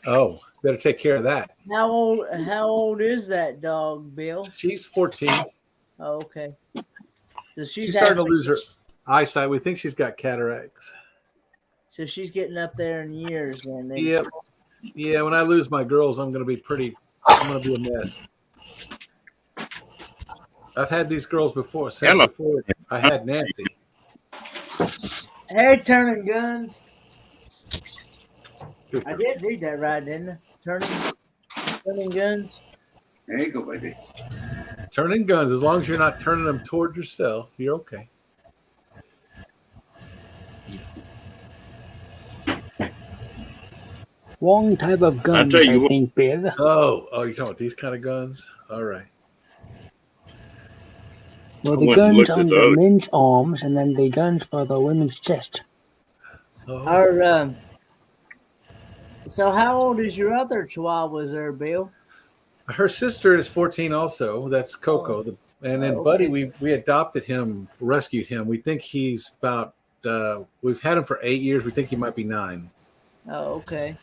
Oh, better take care of that. how old is that dog, Bill? She's 14. Oh, okay. So She's starting to actually- lose her eyesight. We think she's got cataracts. So she's getting up there in years then. Yep. Yeah, when I lose my girls, I'm going to be a mess. I've had these girls before, Hello. before I had Nancy. Hey, turning guns. I did read that right, didn't I? Turning guns. There you go, baby. Turning guns, as long as you're not turning them toward yourself, you're okay. Wrong type of guns, tell you I what- think, Bill. Oh, you're talking about these kind of guns? All right. Well, I the went and guns looked at on the the other- men's men's arms, and then the guns for the women's chest. Oh, So how old is your other Chihuahuas there, Bill? her sister is 14 also. That's Coco. And then Oh, Buddy, okay. we adopted him, rescued him. We think he's about, we've had him for 8 years. We think he might be 9. Oh, okay.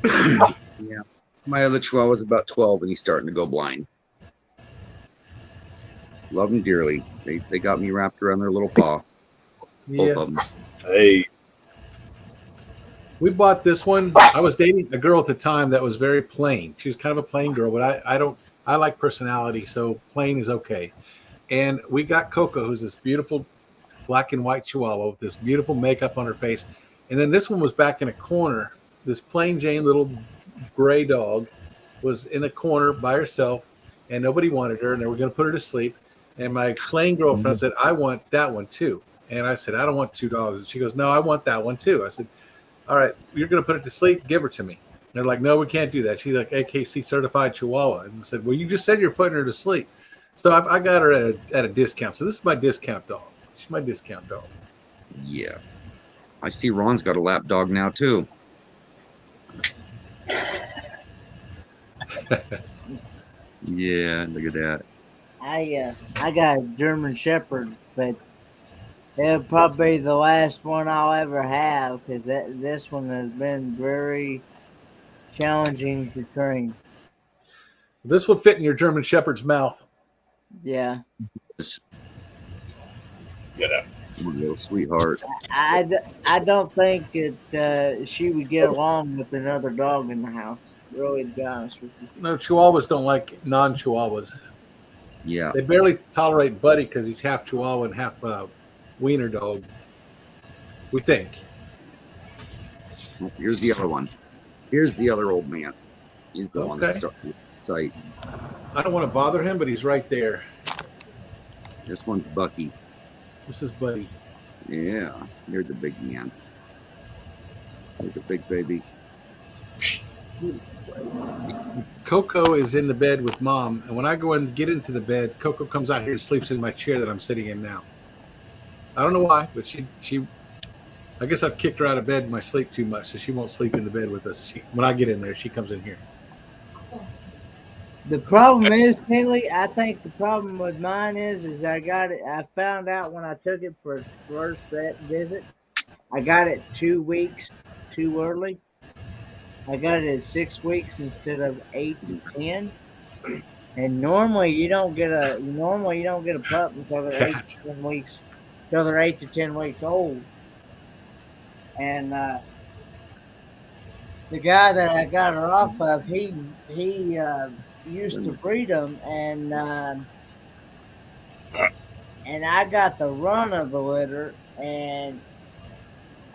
Yeah. My other Chihuahua was about 12 and he's starting to go blind. Love them dearly. They got me wrapped around their little paw. Both Yeah. of them. Hey, We bought this one. I was dating a girl at the time that was very plain. She was kind of a plain girl, but I like personality, so plain is okay. And we got Coco, who's this beautiful black and white Chihuahua with this beautiful makeup on her face. And then this one was back in a corner. This plain Jane little gray dog was in a corner by herself, and nobody wanted her, and they were going to put her to sleep. And my plain girlfriend said, I want that one too. And I said, I don't want 2 dogs. And she goes, no, I want that one too. I said, all right, you're going to put it to sleep. Give her to me. And they're like, no, we can't do that. She's like AKC certified Chihuahua. And I said, well, you just said you're putting her to sleep. So I got her at a discount. So this is my discount dog. She's my discount dog. Yeah. I see Ron's got a lap dog now too. Yeah, look at that. I got a German Shepherd, but it'll probably be the last one I'll ever have because this one has been very challenging to train. This would fit in your German Shepherd's mouth. Yeah, get out. My little sweetheart. I don't think that she would get along with another dog in the house. Really, to be honest with you. No, Chihuahuas don't like non-Chihuahuas. Yeah. They barely tolerate Buddy because he's half Chihuahua and half wiener dog. We think. Here's the other one. Here's the other old man. He's the one Okay. that started with the sight. I don't want to bother him, but he's right there. This one's Bucky. This is Buddy. Yeah. You're the big man. You're the big baby. Let's see. Coco is in the bed with Mom, and when I go and get into the bed, Coco comes out here and sleeps in my chair that I'm sitting in now. I don't know why, but she I guess I've kicked her out of bed in my sleep too much, so she won't sleep in the bed with us. When I get in there, she comes in here. The problem is, Haley, I think the problem with mine is I found out when I took it for its first vet visit, I got it 2 weeks too early. I got it at 6 weeks instead of 8 to 10. And normally you don't get a pup until they're 8 to 10 weeks, until they're 8 to 10 weeks old. And the guy that I got her off of, he used to breed them, and I got the run of the litter. And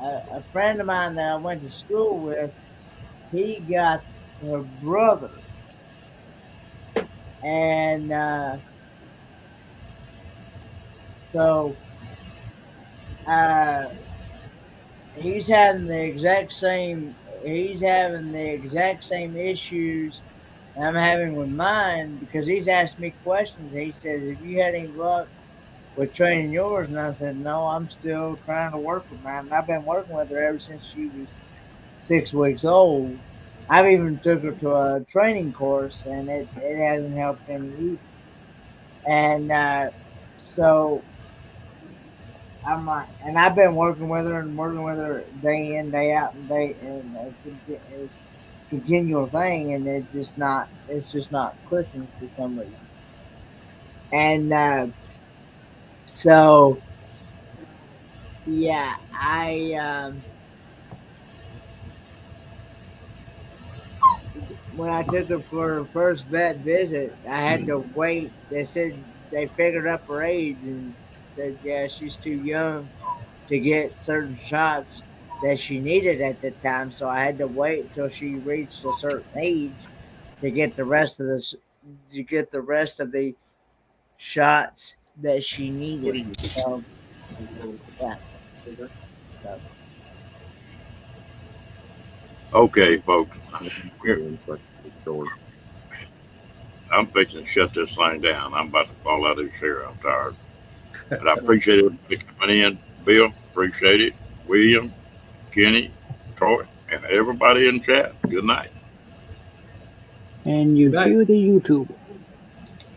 a friend of mine that I went to school with, he got her brother, and so he's having the exact same issues I'm having with mine, because he's asked me questions. He says, "Have you had any luck with training yours? And I said, no, I'm still trying to work with mine. And I've been working with her ever since she was 6 weeks old. I've even took her to a training course, and it hasn't helped any either. And so I'm like, and I've been working with her day in, day out, and a continual thing, and it's just not clicking for some reason. And so yeah, when I took her for her first vet visit, I had to wait. They said they figured up her age and said, yeah, she's too young to get certain shots that she needed at the time. So I had to wait till she reached a certain age to get the rest of the shots that she needed. So, yeah. So, Okay, folks. It's like it's short. I'm fixing to shut this thing down. I'm about to fall out of this chair. I'm tired. But I appreciate everybody coming in. Bill, appreciate it. William, Kenny, Troy, and everybody in chat. Good night. And you Good night. do the YouTube.